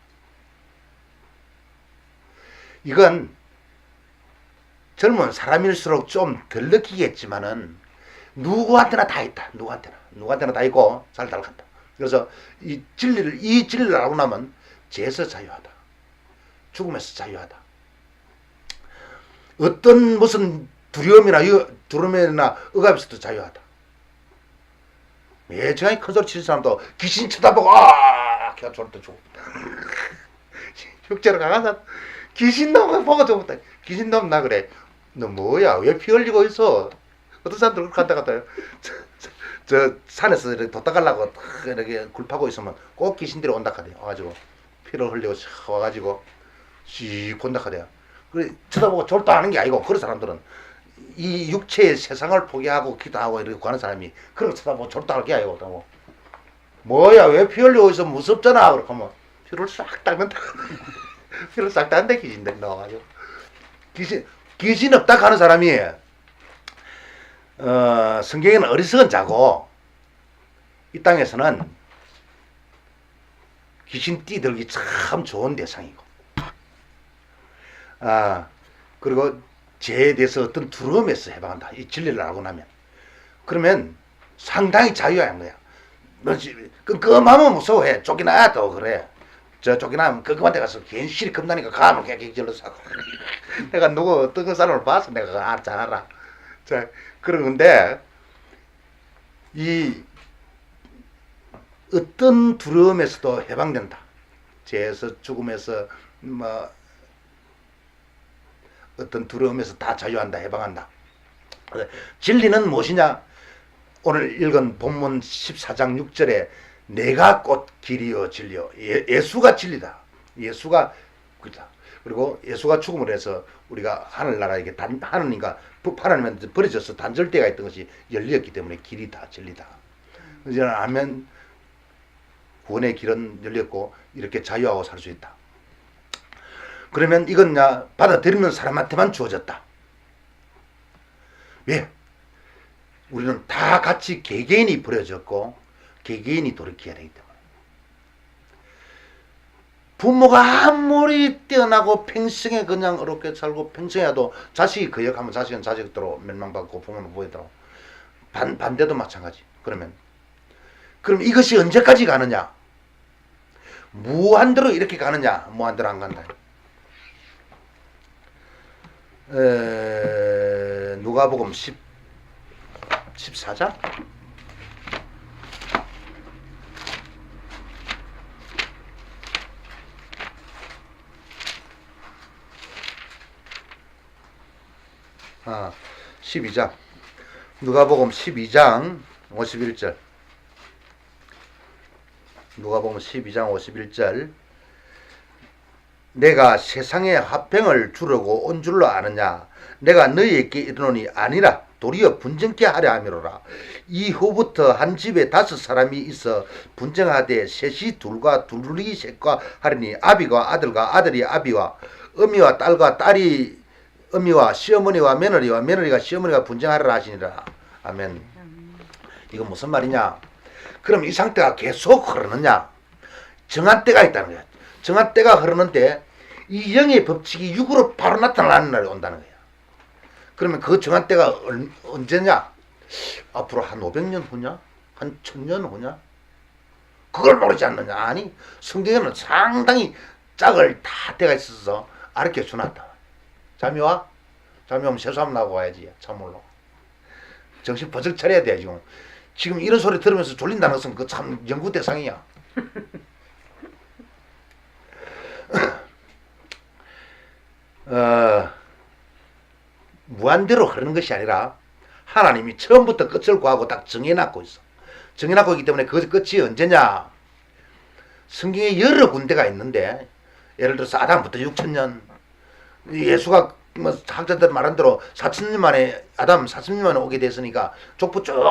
이건 젊은 사람일수록 좀 덜 느끼겠지만은 누구한테나 다 있다. 누구한테나 다 있고 잘 따라간다. 그래서 이 진리를 알고 나면 죄에서 자유하다. 죽음에서 자유하다. 어떤 무슨 두려움이나 억압에서도 자유하다. 매정하게 큰 소리 치는 사람도 귀신 쳐다보고 걔가 저럴 때 죽었다. 육체로 강한 귀신 놈을 보고 죽었다. 귀신 놈 나 그래. 너 뭐야? 왜 피 흘리고 있어? 어떤 사람들 그렇게 간다. 저 산에서 이렇게 도닦으려고 이렇게 굴파고 있으면 꼭 귀신들이 온다 카대. 와가지고 피를 흘리고 와가지고 씩 본다 카대. 그래 쳐다보고 졸도하는 게 아니고 그런 사람들은 이 육체의 세상을 포기하고 기도하고 이렇게 구하는 사람이 그런 거 쳐다보고 졸도할 게 아니고 뭐야 왜 피 흘리고 있어 무섭잖아. 그렇게 하면 피를 싹 닦는다. 피를 싹 닦는데 귀신들이 나와가지고 귀신 없다 하는 사람이 성경에는 어리석은 자고 이 땅에서는 귀신 띠들기 참 좋은 대상이고 그리고 죄에 대해서 어떤 두려움에서 해방한다. 이 진리를 알고 나면 그러면 상당히 자유한 거야. 끔끔하면 무서워해. 쫓겨나도 그래. 저 쫓겨나면 끔끔한 데 가서 괜시리 겁나니까 가면 그냥 객질러 사고 내가 누구 어떤 사람을 봐서 내가 잘 알아. 자 그러는데 이 어떤 두려움에서도 해방된다. 죄에서 죽음에서 뭐 어떤 두려움에서 다 자유한다. 해방한다. 진리는 무엇이냐? 오늘 읽은 본문 14장 6절에 내가 곧 길이요 진리요. 예수가 진리다. 예수가 그다. 그리고 예수가 죽음을 해서 우리가 하늘나라에게 하나님과 하나님한테 버려져서 단절대가 있던 것이 열렸기 때문에 길이다 진리다. 이제 아멘. 구원의 길은 열렸고 이렇게 자유하고 살 수 있다. 그러면 이건 받아들이는 사람한테만 주어졌다. 왜? 우리는 다 같이 개개인이 버려졌고 개개인이 돌이켜야 되기 때문에 부모가 아무리 뛰어나고 평생에 그냥 어렵게 살고 평생에도 자식이 거역하면 자식은 자식대로 멸망받고 부모는 부모대로 반대도 마찬가지. 그럼 이것이 언제까지 가느냐? 무한대로 이렇게 가느냐? 무한대로 안 간다. 누가복음 14장? 아, 12장. 누가복음 12장 51절. 누가복음 12장 51절. 내가 세상에 화평을 주려고 온 줄로 아느냐? 내가 너희에게 이르노니 아니라 도리어 분쟁케 하려 함이로라. 이후부터 한 집에 5사람이 있어 분쟁하되 셋이 둘과 둘이 셋과 하리니 아비가 아들과 아들이 아비와 어미와 딸과 딸이 어미와 시어머니와 며느리와 며느리가 시어머니가 분쟁하리라 하시니라. 아멘. 이건 무슨 말이냐? 그럼 이 상태가 계속 흐르느냐? 정한 때가 있다는 거야. 정한 때가 흐르는데 이 영의 법칙이 육으로 바로 나타나는 날이 온다는 거야. 그러면 그 정한 때가 언제냐? 앞으로 한 500년 후냐? 한 1000년 후냐? 그걸 모르지 않느냐? 아니, 성경에는 상당히 짝을 다 때가 있어서 알게 주놨다. 잠이 와? 잠이 오면 세수하면 나고 와야지. 참물로. 정신 버쩍 차려야 돼, 지금. 지금 이런 소리 들으면서 졸린다는 것은 그 참 연구 대상이야. 무한대로 흐르는 것이 아니라 하나님이 처음부터 끝을 구하고 딱 정해놨고 있어. 정해놨고 있기 때문에 그 끝이 언제냐? 성경에 여러 군데가 있는데 예를 들어서 아담부터 6000년, 예수가 뭐 학자들 말한 대로 4000년 만에 아담 4000년 만에 오게 됐으니까 족보 쭉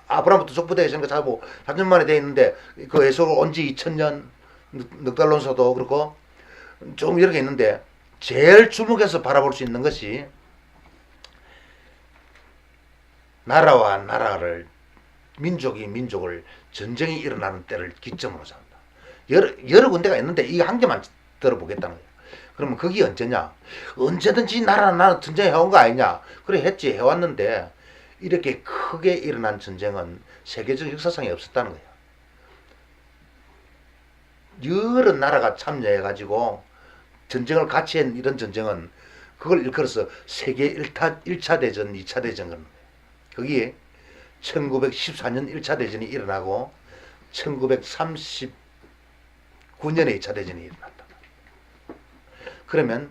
아브라함부터 족보 되어 있으니까 자고 4000년 만에 되어 있는데 그 예수가 온 지 2000년 넉달론서도 그렇고 좀 여러 개 있는데 제일 주목해서 바라볼 수 있는 것이 나라와 나라를 민족이 민족을 전쟁이 일어나는 때를 기점으로 잡는다. 여러 군데가 있는데 이 한 개만 들어보겠다는 거야. 그러면 그게 언제냐? 언제든지 나라는 나는 전쟁 해온 거 아니냐? 그래 했지, 해왔는데 이렇게 크게 일어난 전쟁은 세계적 역사상에 없었다는 거야. 여러 나라가 참여해가지고 전쟁을 같이 한 이런 전쟁은 그걸 일컬어서 세계 1차 대전, 2차 대전 그런 거예요. 거기에 1914년 1차 대전이 일어나고 1939년에 2차 대전이 일어났다. 그러면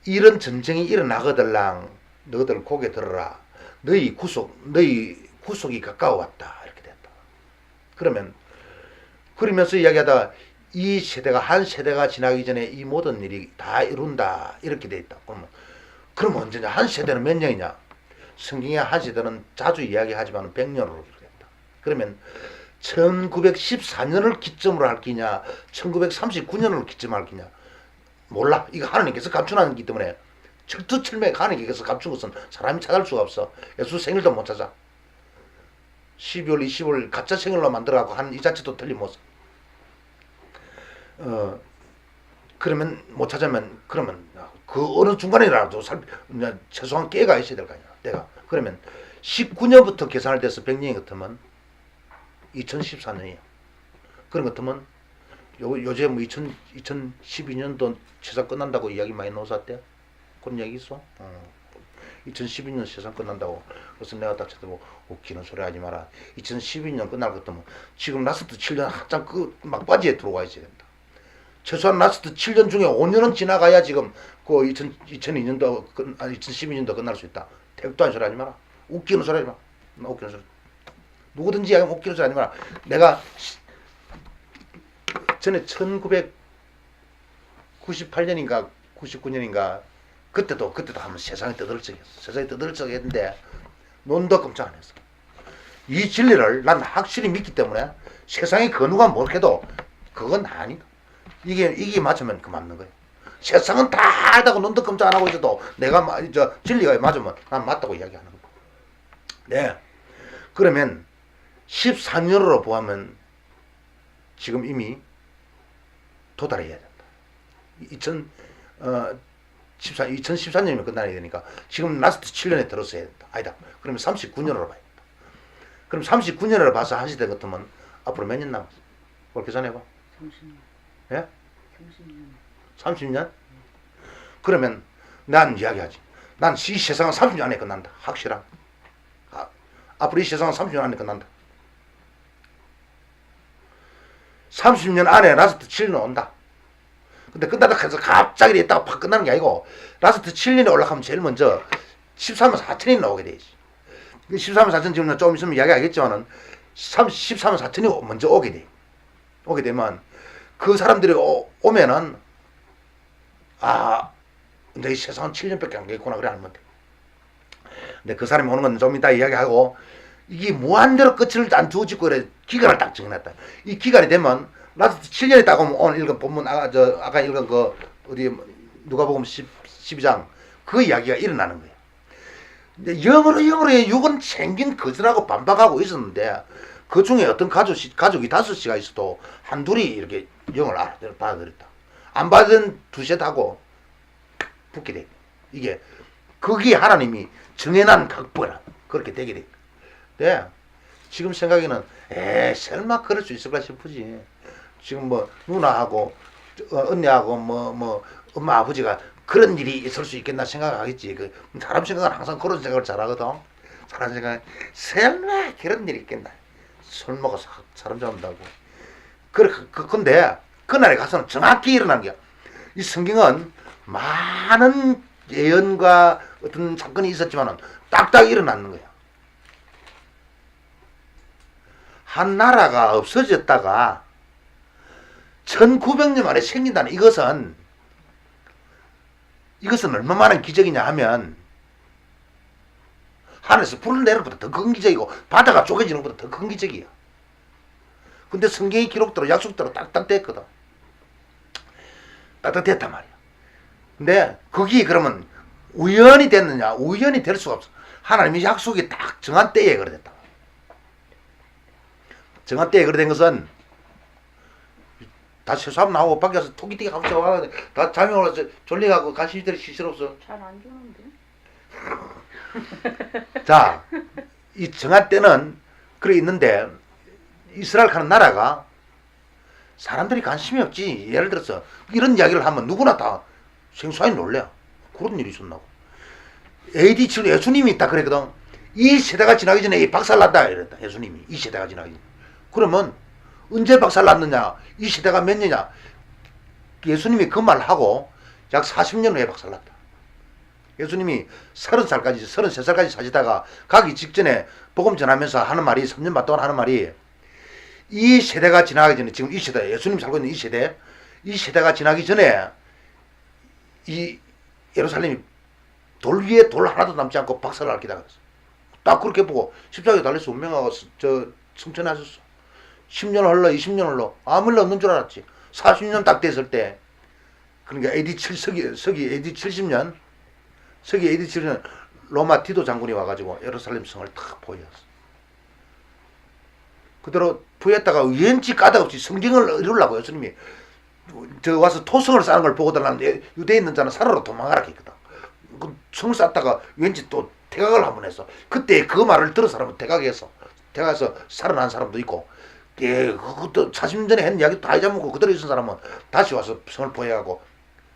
이런 전쟁이 일어나거들랑 너희들 고개 들어라. 너희 구속이 가까워왔다. 이렇게 됐다. 그러면서 이야기하다 이 세대가 한 세대가 지나기 전에 이 모든 일이 다 이룬다. 이렇게 돼 있다. 그러면 언제냐? 한 세대는 몇 년이냐? 성경의 한 세대는 자주 이야기하지만 100년으로 됐다. 그러면 1914년을 기점으로 할 기냐? 1939년을 기점으로 할 기냐? 몰라. 이거 하나님께서 감춰놨기 때문에 철두철미하게 하나님께서 감춘 것은 사람이 찾을 수가 없어. 예수 생일도 못 찾아. 12월 20월 가짜 생일로 만들어갖고 한 이 자체도 틀림없어. 그러면 못 찾으면 그러면 그 어느 중간이라도 최소한 깨가 있어야 될 거 아니야. 내가 그러면 19년부터 계산을 돼서 100년이 같으면 2014년이야. 그런 것 같으면 요새 뭐 2012년도 세상 끝난다고 이야기 많이 나왔대. 그런 이야기 있어? 2012년 세상 끝난다고. 그래서 내가 딱 쳐다보고 웃기는 소리 하지 마라. 2012년 끝날 것 같으면 지금 라스트 7년 한참 그 막바지에 들어와 있어야 된다. 최소한 라스트 7년 중에 5년은 지나가야 지금 그 2002년도 2012년도 끝날 수 있다. 태극도 아닌 소리 하지 마라. 웃기는 소리 하지 마. 나 웃기는 소리. 누구든지 웃기는 소리 하지 마라. 내가 전에 1998년인가 99년인가 그때도 한번 세상이 떠들썩했어. 세상이 떠들썩했는데 눈도 깜짝 안 했어. 이 진리를 난 확실히 믿기 때문에 세상이 그 누가 뭐해도 그건 아니다. 이게 맞으면 그 맞는 거예요. 세상은 다 알다고 눈도 깜짝 안 하고 있어도 내가 진리가 맞으면 난 맞다고 이야기하는 거예요. 네. 그러면 14년으로 보면 지금 이미 도달해야 된다. 2014년이면 끝나야 되니까 지금 라스트 7년에 들어서야 된다. 아니다. 그러면 39년으로 봐야 된다. 그럼 39년으로 봐서 한 시대 같으면 앞으로 몇 년 남았어? 그걸 계산해봐. 30년. 예? 30년. 30년? 그러면 난 이야기하지. 난 이 세상은 30년 안에 끝난다. 확실한. 앞으로 이 세상은 30년 안에 끝난다. 30년 안에 라스트 7년 온다. 근데 끝나다 해서 갑자기 있다가 팍 끝나는 게 아니고 라스트 7년에 올라가면 제일 먼저 13만 4천이 나오게 되지. 13만 4천 지금 좀 있으면 이야기하겠지만은 13만 4천이 먼저 오게 돼. 오게 되면 그 사람들이 오면은 근데 이 세상은 7년밖에 안 되겠구나 그래 알면 돼. 근데 그 사람이 오는 건 좀 이따 이야기하고 이게 무한대로 끝을 안 두어지고 그래 기간을 딱 정해놨다. 이 기간이 되면 라스트 7년이 딱 오면 오늘 읽은 본문 아까 읽은 그 어디 누가복음 12장 그 이야기가 일어나는 거예요. 근데 영어로 육은 생긴 거절하고 반박하고 있었는데 그 중에 어떤 가족이 5씨가 있어도 한둘이 이렇게 영을 받아들였다. 안 받은 두셋 하고 붙게 돼. 이게 그게 하나님이 정해놓은 각보라 그렇게 되게 돼. 네. 지금 생각에는 설마 그럴 수 있을까 싶으지. 지금 뭐 누나하고 언니하고 뭐 엄마 아버지가 그런 일이 있을 수 있겠나 생각하겠지. 그 사람 생각은 항상 그런 생각을 잘하거든. 사람 생각은 설마 그런 일이 있겠나. 술 먹어서 사람 잡는다고. 근데 그날에 가서는 정확히 일어난 거야. 이 성경은 많은 예언과 어떤 사건이 있었지만은 딱딱 일어나는 거야. 한 나라가 없어졌다가 1900년 만에 생긴다는 이것은 얼마만한 기적이냐 하면 하늘에서 불을 내는 것보다 더 큰 기적이고 바다가 쪼개지는 것보다 더 큰 기적이야. 근데 성경의 기록대로 약속대로 딱딱 됐거든. 딱딱 됐단 말이야. 근데 그게 그러면 우연히 됐느냐? 우연히 될 수가 없어. 하나님의 약속이 딱 정한 때에 그래 됐다. 정한 때에 그래 된 것은 다 세수하면 나오고 밖에서 토끼띠가 갑자기 와서 다 잠이 올라서 졸려가고 간신히들이 시시럽어. 잘 안 주는데? 자, 이 정한 때는 그래 있는데 이스라엘 하는 나라가 사람들이 관심이 없지. 예를 들어서 이런 이야기를 하면 누구나 다 생소하게 놀래. 그런 일이 있었나고. AD 7 예수님이 있다 그랬거든. 이 세대가 지나기 전에 이 박살났다 이랬다. 예수님이 이 세대가 지나기 전에. 그러면 언제 박살났느냐? 이 시대가 몇 년이냐? 예수님이 그 말을 하고 약 40년 후에 박살났다. 예수님이 33살까지 사시다가 가기 직전에 복음 전하면서 하는 말이 3년 반 동안 하는 말이 이 세대가 지나기 전에 지금 이 세대 예수님 살고 있는 이 세대가 지나기 전에 이 예루살렘이 돌 위에 돌 하나도 남지 않고 박살날 기다 그랬어. 딱 그렇게 보고 십자가에 달려서 운명하고 승천하셨어. 10년 흘러 20년 흘러 아무 일 없는 줄 알았지. 40년 딱 됐을 때 그러니까 서기 AD 70년 로마 디도 장군이 와가지고 예루살렘 성을 탁 보였어. 그대로 부였다가 왠지 까닭없이 성경을 이루려고 예수님이 와서 토성을 쌓는 걸 보고 달라는데 유대에 있는 자는 사로로 도망가라 했거든. 그 성을 쌓다가 왠지 또 태각을 한번 했어. 그때 그 말을 들은 사람은 태각에서 살아난 사람도 있고 그것도 40년 전에 했는 이야기 다 잊어먹고 그대로 있은 사람은 다시 와서 성을 포위하고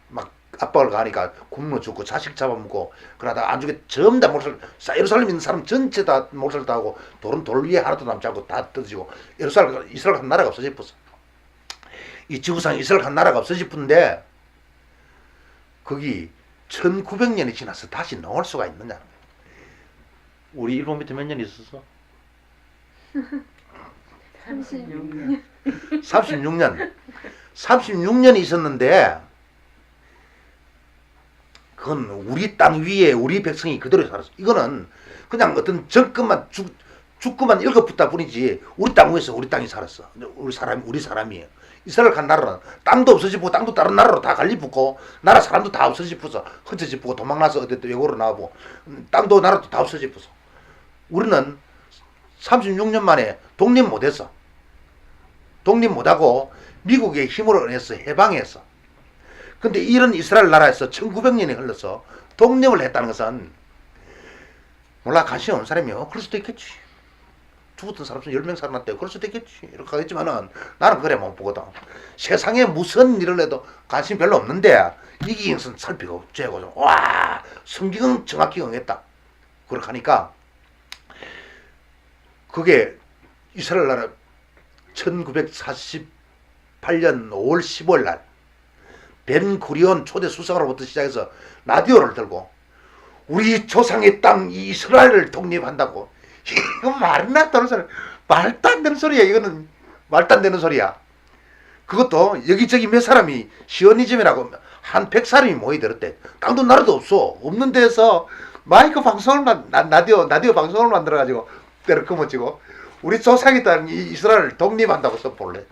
막 압박을 가하니까 굶어 죽고 자식 잡아먹고 그러다가 안중에 전부 다 몰살 예루살렘에 있는 사람 전체 다 몰살당하고 돌은 돌 위에 하나도 남지 않고 다 떨어지고 이스라엘 한 나라가 없어져 싶었어. 이 지구상 이스라엘 한 나라가 없어져 싶은데 거기 1900년이 지나서 다시 나올 수가 있느냐는 거야. 우리 일본 밑에 몇 년 있었어? 36년. 36년이 있었는데 그건 우리 땅 위에 우리 백성이 그대로 살았어. 이거는 그냥 어떤 정권만 죽고만 읽어붙다 뿐이지 우리 땅 위에서 우리 땅이 살았어. 우리 사람이에요. 이스라엘 간 나라는 땅도 없어지고 땅도 다른 나라로 다 갈리붙고 나라 사람도 다 없어지고서 흩어지고 도망나서 어디 외국으로 나가고 땅도 나라도 다 없어지고서 우리는 36년 만에 독립 못했어. 독립 못하고 미국의 힘으로 인해서 해방했어. 근데 이런 이스라엘 나라에서 1900년이 흘러서 독립을 했다는 것은 몰라 관심 없는 사람이요. 그럴 수도 있겠지. 죽었던 사람 중 10명 살아났대요. 그럴 수도 있겠지. 이렇게 하겠지만은 나는 그래 못 보거든. 세상에 무슨 일을 해도 관심이 별로 없는데 이게 것은 살피고 죄고 좀 와 성경은 정확히 응했다. 그렇게 하니까 그게 이스라엘 나라 1948년 5월 15일 날 벤구리온 초대 수석으로부터 시작해서 라디오를 들고 우리 조상의 땅 이스라엘을 독립한다고. 이거 말도 안 되는 소리. 말도 안 되는 소리야. 이거는 말도 안 되는 소리야. 그것도 여기저기 몇 사람이 시오니즘이라고 한 100사람이 모여들었대. 땅도 나라도 없어. 없는 데서 마이크 방송을 라디오 방송을 만들어가지고 때를 끊어지고 우리 조상의 땅 이스라엘을 독립한다고 선포를 해.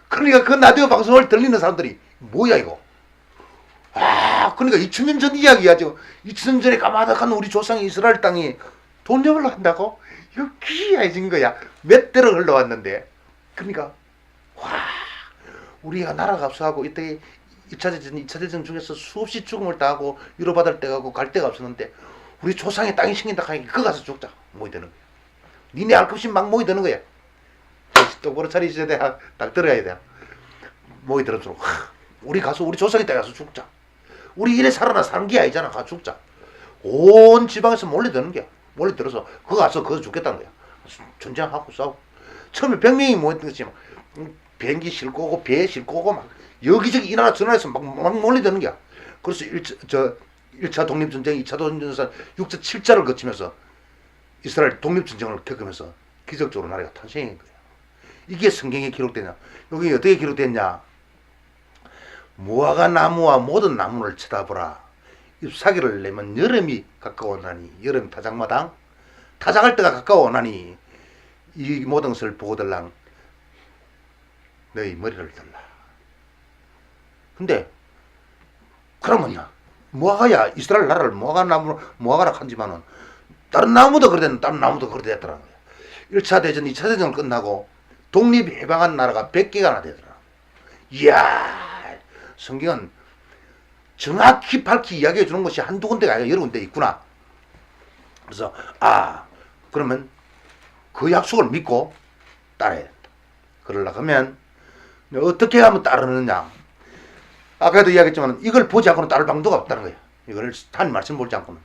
그러니까 그 라디오 방송을 들리는 사람들이 뭐야 이거. 아, 그러니까 2000년 전 이야기야죠. 2000년 전에 까마득한 우리 조상이 이스라엘 땅이 독립을 한다고? 이거 기이해진 거야. 몇 대를 흘러왔는데. 그러니까 와, 우리가 나라가 없어하고 이때 2차 대전 중에서 수없이 죽음을 당하고 위로받을 때가 고 갈 데가 없었는데 우리 조상의 땅이 생긴다 하니까 그거 가서 죽자. 모이드는 거야. 니네 알 것 없이 막 모이드는 거야. 똑바로 차리셔야 돼. 딱 들어야 돼. 모이들을수록 우리 가서 우리 조상의 땅에 가서 죽자. 우리 이래 살아나 사는 게 아니잖아. 가서 죽자. 온 지방에서 몰려드는 거야. 몰려들어서 그거 가서 거기서 죽겠다는 거야. 전쟁하고 싸우고. 처음에 100명이 모였던 거지. 비행기 싣고 오고 배 싣고 오고 막 여기저기 이 나라 저 나라에서 막 몰려드는 거야. 그래서 1차 독립전쟁, 2차 독립전쟁 6차 7자를 거치면서 이스라엘 독립전쟁을 겪으면서 기적적으로 나라가 탄생한 거야. 이게 성경에 기록되냐. 여기 어떻게 기록됐냐. 무화과 나무와 모든 나무를 쳐다보라. 잎사귀를 내면 여름이 가까워오나니 여름 타작마당 타작할 때가 가까워오나니 이 모든 것을 보고들랑 너희 머리를 들라. 근데 그러면요 무화과야 이스라엘 나라를 무화과라 한지만은 다른 나무도 그랬는데 다른 나무도 그렇게 됐더라는 거야. 1차 대전 2차 대전을 끝나고 독립해방한 나라가 100개가나 되더라. 이야, 성경은 정확히 밝히 이야기해 주는 것이 한두 군데가 아니라 여러 군데 있구나. 그래서 그러면 그 약속을 믿고 따라야 된다. 그러려고 하면 어떻게 하면 따르느냐. 아까도 이야기했지만 이걸 보지 않고는 따를 방도가 없다는 거야. 이걸 하나님 말씀 보지 않고는.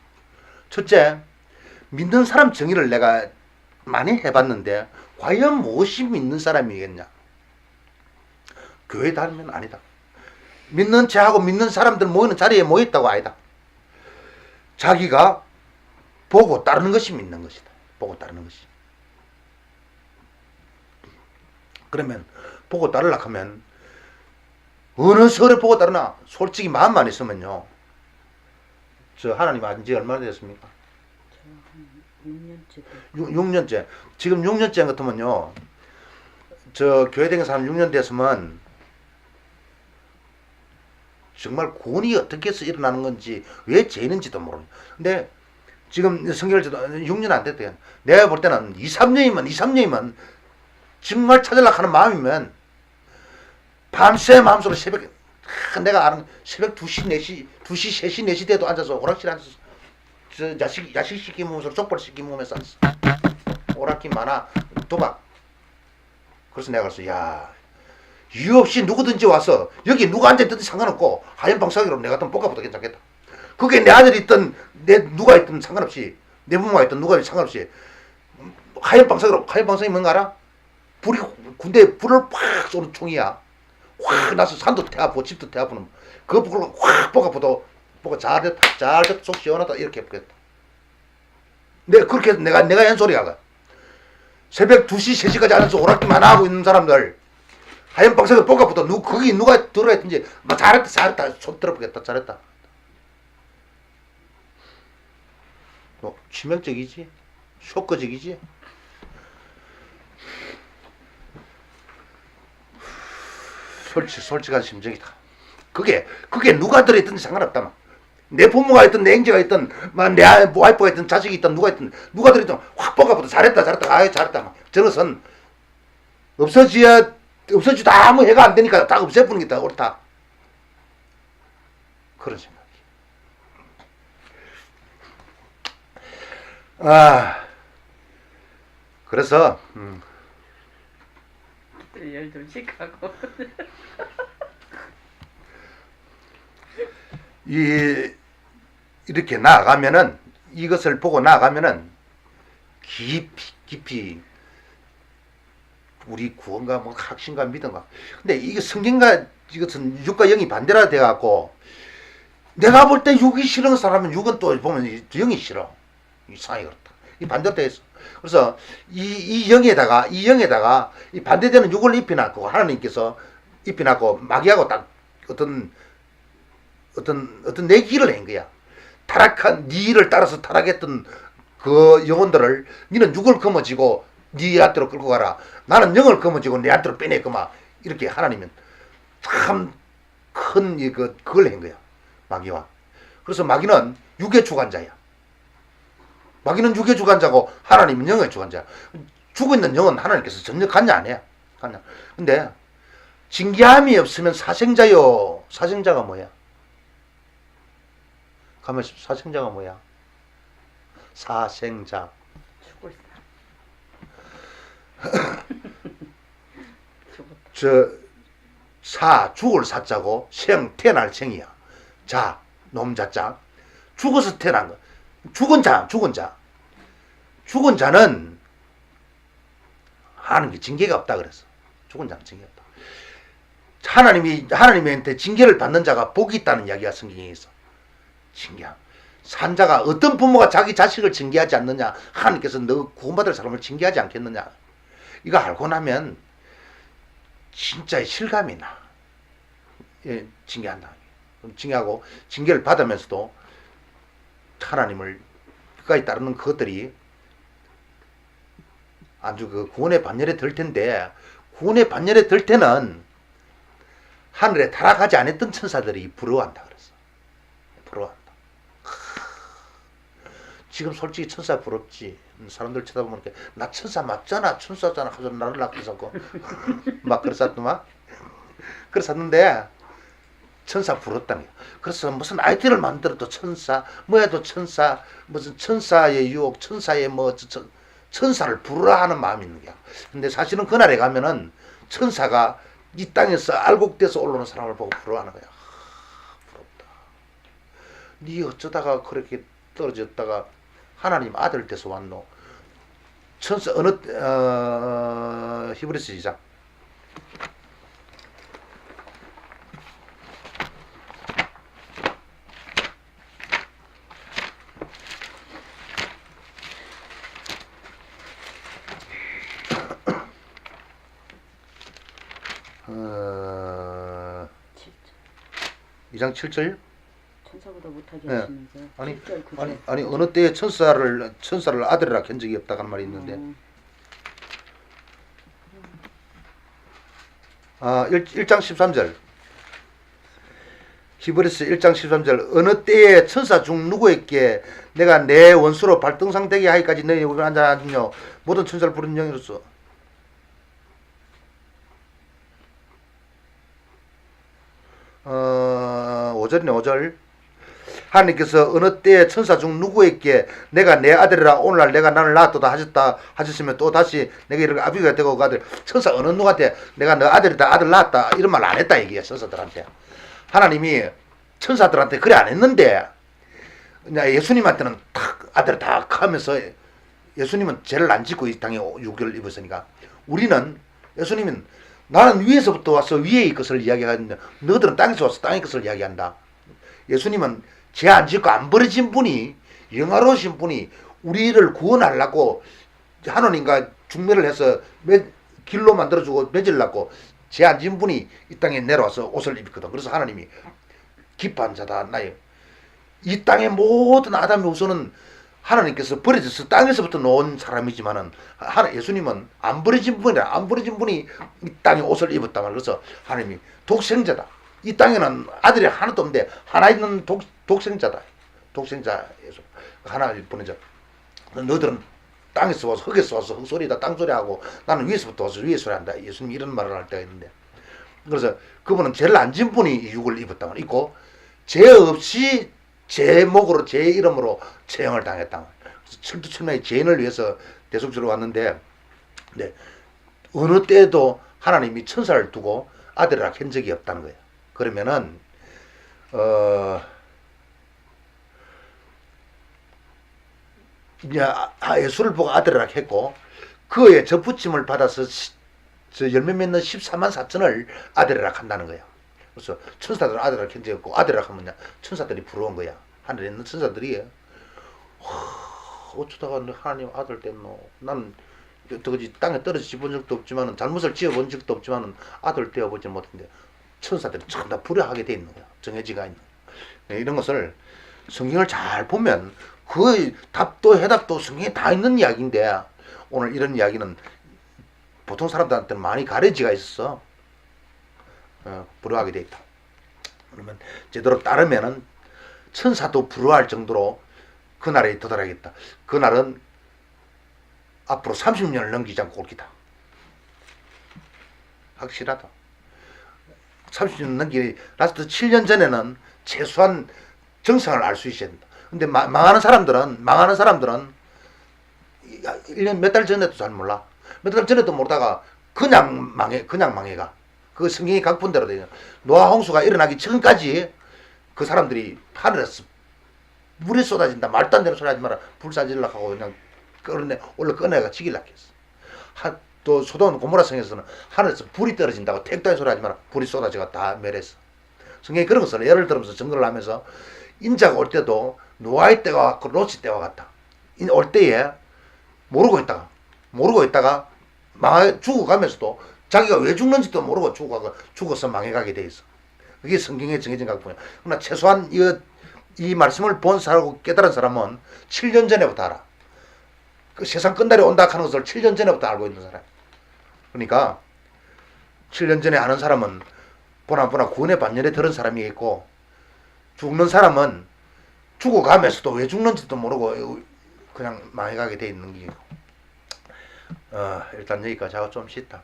첫째, 믿는 사람 정의를 내가 많이 해봤는데 과연 무엇이 믿는 사람이겠냐. 교회 다니면 아니다. 믿는 체하고 믿는 사람들 모이는 자리에 모였다고 아니다. 자기가 보고 따르는 것이 믿는 것이다. 보고 따르는 것이. 그러면 보고 따르려고 하면 어느 설에 보고 따르나. 솔직히 마음만 있으면요. 저 하나님 안지 얼마나 됐습니까? 6년째. 6년째. 지금 6년째 같으면요. 저 교회 다니는 사람 6년 됐으면 정말 구원이 어떻게 해서 일어나는 건지 왜 죄인인지도 모르는. 근데 지금 성경을 저도 6년 안 됐대요. 내가 볼 때는 2, 3년이면 정말 찾으려고 하는 마음이면 밤새 마음속으로 새벽에 내가 아는 새벽 2시, 4시, 2시, 3시, 4시 돼도 앉아서 오락실에 앉아서 저 야식 시키면서 족발 시키면서 앉아서 오락기 많아 도박. 그래서 내가 그랬어. 야, 이유 없이 누구든지 와서 여기 누가 앉아있든 상관없고 하얀 방사기로 내가 좀 볶아봐도 괜찮겠다. 그게 내 아들이 있든 누가 있든 상관없이 내 부모가 있든 누가 있든 상관없이 하얀 방사기 뭔가 알아? 불이 군대에 불을 팍 쏘는 총이야. 확 나서 산도 태아보고 집도 태아보는 그 불을 확 볶아봐도 잘됐다 속 시원하다 이렇게 해보겠다. 그렇게 해서 내가 한 소리야. 새벽 2시 3시까지 앉아서 오락기만 하고 있는 사람들 하얀 방석에 볶아보다 거기 누가 들어있든지 잘했다 손 들어보겠다. 잘했다. 치명적이지? 쇼크적이지? 솔직한 심정이다. 그게 누가 들어있든지 상관없다. 내 부모가 있든 내 형제가 있든 내 와이프가 있든 자식이 있든 누가 들어있든 확 볶아보다 잘했다. 잘했다. 저것은 없어지도 아무 해가 안 되니까 다 없애부는 게 다 옳다. 그런 생각이. 그래서 12씩 하고. 이렇게 나아가면은 이것을 보고 나아가면은 깊이 우리 구원과 뭐 확신과 믿음과 근데 이게 성경과 이것은 6과 0이 반대라 돼 갖고 내가 볼 때 6이 싫은 사람은 6은 또 보면 0이 싫어. 이상하게 그렇다. 이 반대로 돼 있어. 그래서 이 0에다가 이 반대되는 6을 입혀놨고 하나님께서 입혀놨고 마귀하고 딱 어떤 내기를 한 거야. 타락한 네 일을 따라서 타락했던 그 영혼들을 너는 6을 거머쥐고 네 한테로 끌고 가라. 나는 0을 거머쥐고 내 한테로 빼내거마. 이렇게 하나님은 참 큰 그걸 한 거야. 마귀와. 그래서 마귀는 6의 주관자야. 마귀는 6의 주관자고 하나님은 0의 주관자야. 죽어 있는 영은 하나님께서 전혀 관여 안 해요. 근데 징계함이 없으면 사생자요. 사생자가 뭐야? 가만히 있어. 사생자가 뭐야? 사생자. 죽을 사. 죽을 사자고 생 태어날 생이야. 자 놈자자. 죽어서 태어난 거. 죽은 자는 하는 게 징계가 없다 그랬어. 죽은 자는 징계가 없다. 하나님한테 징계를 받는 자가 복이 있다는 이야기가 성경에 있어. 징계함. 산자가 어떤 부모가 자기 자식을 징계하지 않느냐. 하나님께서 너 구원받을 사람을 징계하지 않겠느냐. 이거 알고 나면 진짜의 실감이 나. 예, 징계한다. 징계하고 징계를 받으면서도 하나님을 끝까지 따르는 그것들이 아주 그 구원의 반열에 들 텐데 구원의 반열에 들 때는 하늘에 타락하지 않았던 천사들이 부러워한다 그랬어. 부러워한다. 지금 솔직히 천사 부럽지. 사람들 쳐다보면 이렇게 나 천사 맞잖아. 천사잖아. 하서 나를 낳고서 막 그랬었더만. 그랬었는데 천사 부럽다는 거야. 그래서 무슨 아이디를 만들어도 천사, 뭐야도 천사, 무슨 천사의 유혹, 천사의 천사를 부르라 하는 마음이 있는 거야. 근데 사실은 그날에 가면은 천사가 이 땅에서 알곡돼서 올라오는 사람을 보고 부러워하는 거야. 부럽다. 네 어쩌다가 그렇게 떨어졌다가 하나님 아들 돼서 왔노. 천사 히브리서 시작. 어, 2장 7절? 천사보다 못하게 네. 하시면서. 아니, 7절, 9절. 아니 어느 때에 천사를 아들이라 한 적이 없다는 말이 있는데 1장 13절 히브리서 1장 13절 어느 때에 천사 중 누구에게 내가 내 원수로 발등상 되게 하기까지 너희 우리 앉아하며 모든 천사를 부르는 영이로서 5절이네 5절 하나님께서 어느 때에 천사 중 누구에게 내가 내 아들이라 오늘날 내가 나를 낳았도다 하셨으면 또 다시 내가 이렇게 아비가 되고 가들 천사 어느 누구한테 내가 너 아들이다 아들 낳았다 이런 말 안 했다 얘기야 천사들한테. 하나님이 천사들한테 그래 안 했는데 예수님한테는 탁 아들 다 하면서 예수님은 죄를 안 짓고 이 땅에 6개월 입었으니까 우리는 예수님은 나는 위에서부터 와서 위의 것을 이야기하는데 너희들은 땅에서 와서 땅의 것을 이야기한다. 예수님은 죄 안 짓고 안 버려진 분이 영화로우신 분이 우리를 구원하려고 하나님과 중매를 해서 길로 만들어주고 맺으려고 죄 안 지은 분이 이 땅에 내려와서 옷을 입거든. 그래서 하나님이 기뻐한 자다 나의 이 땅의 모든 아담의 후손은 하나님께서 버려져서 땅에서부터 놓은 사람이지만은 예수님은 안 버려진 분이라 안 버려진 분이 이 땅에 옷을 입었단 말이야. 그래서 하나님이 독생자다. 이 땅에는 아들이 하나도 없는데 하나 있는 독생자다. 독생자 예수 하나 보내자. 너희들은 땅에서 와서 흙에서 와서 흙소리다 땅소리하고 나는 위에서부터 와서 위에 소리한다. 예수님 이런 말을 할 때가 있는데 그래서 그분은 죄를 안 지은 분이 육을 입었단 말이야. 있고 죄 없이 제 목으로 제 이름으로 체형을 당했다. 그래서 철두철미의 죄인을 위해서 대속주로 왔는데 근데 어느 때에도 하나님이 천사를 두고 아들이라 한 적이 없다는 거예요. 그러면은 이제 예수를 보고 아들이라 했고 그의 접붙임을 받아서 저 열매 맺는 14만 4천을 아들이라 한다는 거야. 그래서 천사들은 아들이라 한 적이 없고 아들이라 하면 천사들이 부러운 거야. 하늘에 있는 천사들이 어쩌다가 하나님 아들 됐노. 나는 어떻게 땅에 떨어져 집은 적도 없지만은 잘못을 지어본 적도 없지만은 아들 되어보지 못했는데 천사들이 전부 다 불효하게 돼 있는 거야. 정해지가 있는 거야. 이런 것을 성경을 잘 보면 그 답도 해답도 성경에 다 있는 이야기인데 오늘 이런 이야기는 보통 사람들한테는 많이 가려지가 있어. 불효하게 돼 있다. 그러면 제대로 따르면은 천사도 불효할 정도로 그날에 도달하겠다. 그날은 앞으로 30년을 넘기지 않고 올 기다. 확실하다. 30년 넘기 라스트 7년 전에는 최소한 정상을 알 수 있어야 된다. 근데 망하는 사람들은 1년 몇 달 전에도 잘 몰라. 몇 달 전에도 모르다가 그냥 망해가. 그 성경이 각본대로 되냐. 노아 홍수가 일어나기 전까지 그 사람들이 하늘에서 물이 쏟아진다. 말도 안 되는 소리 하지 마라. 불 쏴질라 하고 그냥 원래 꺼내가 지길라 했어. 또 소돔 고모라 성에서는 하늘에서 불이 떨어진다고 택도의 소리 하지 마라. 불이 쏟아져가 다 멸했어. 성경이 그런 것을 예를 들면서 증거를 하면서 인자가 올 때도 노아의 때와 같고 롯의 때와 같다. 올 때에 모르고 있다가 죽어가면서도 자기가 왜 죽는지도 모르고 죽어서 망해가게 돼 있어. 그게 성경에 정해진 각본이야. 그러나 최소한 이 말씀을 본 사람하고 깨달은 사람은 7년 전에부터 알아. 그 세상 끝날이 온다 하는 것을 7년 전에부터 알고 있는 사람. 그러니까 7년 전에 아는 사람은 보나 구원의 반열에 들은 사람이겠고 죽는 사람은 죽어가면서도 왜 죽는지도 모르고 그냥 망해가게 돼 있는 게 일단 여기까지 하고 좀 쉬다.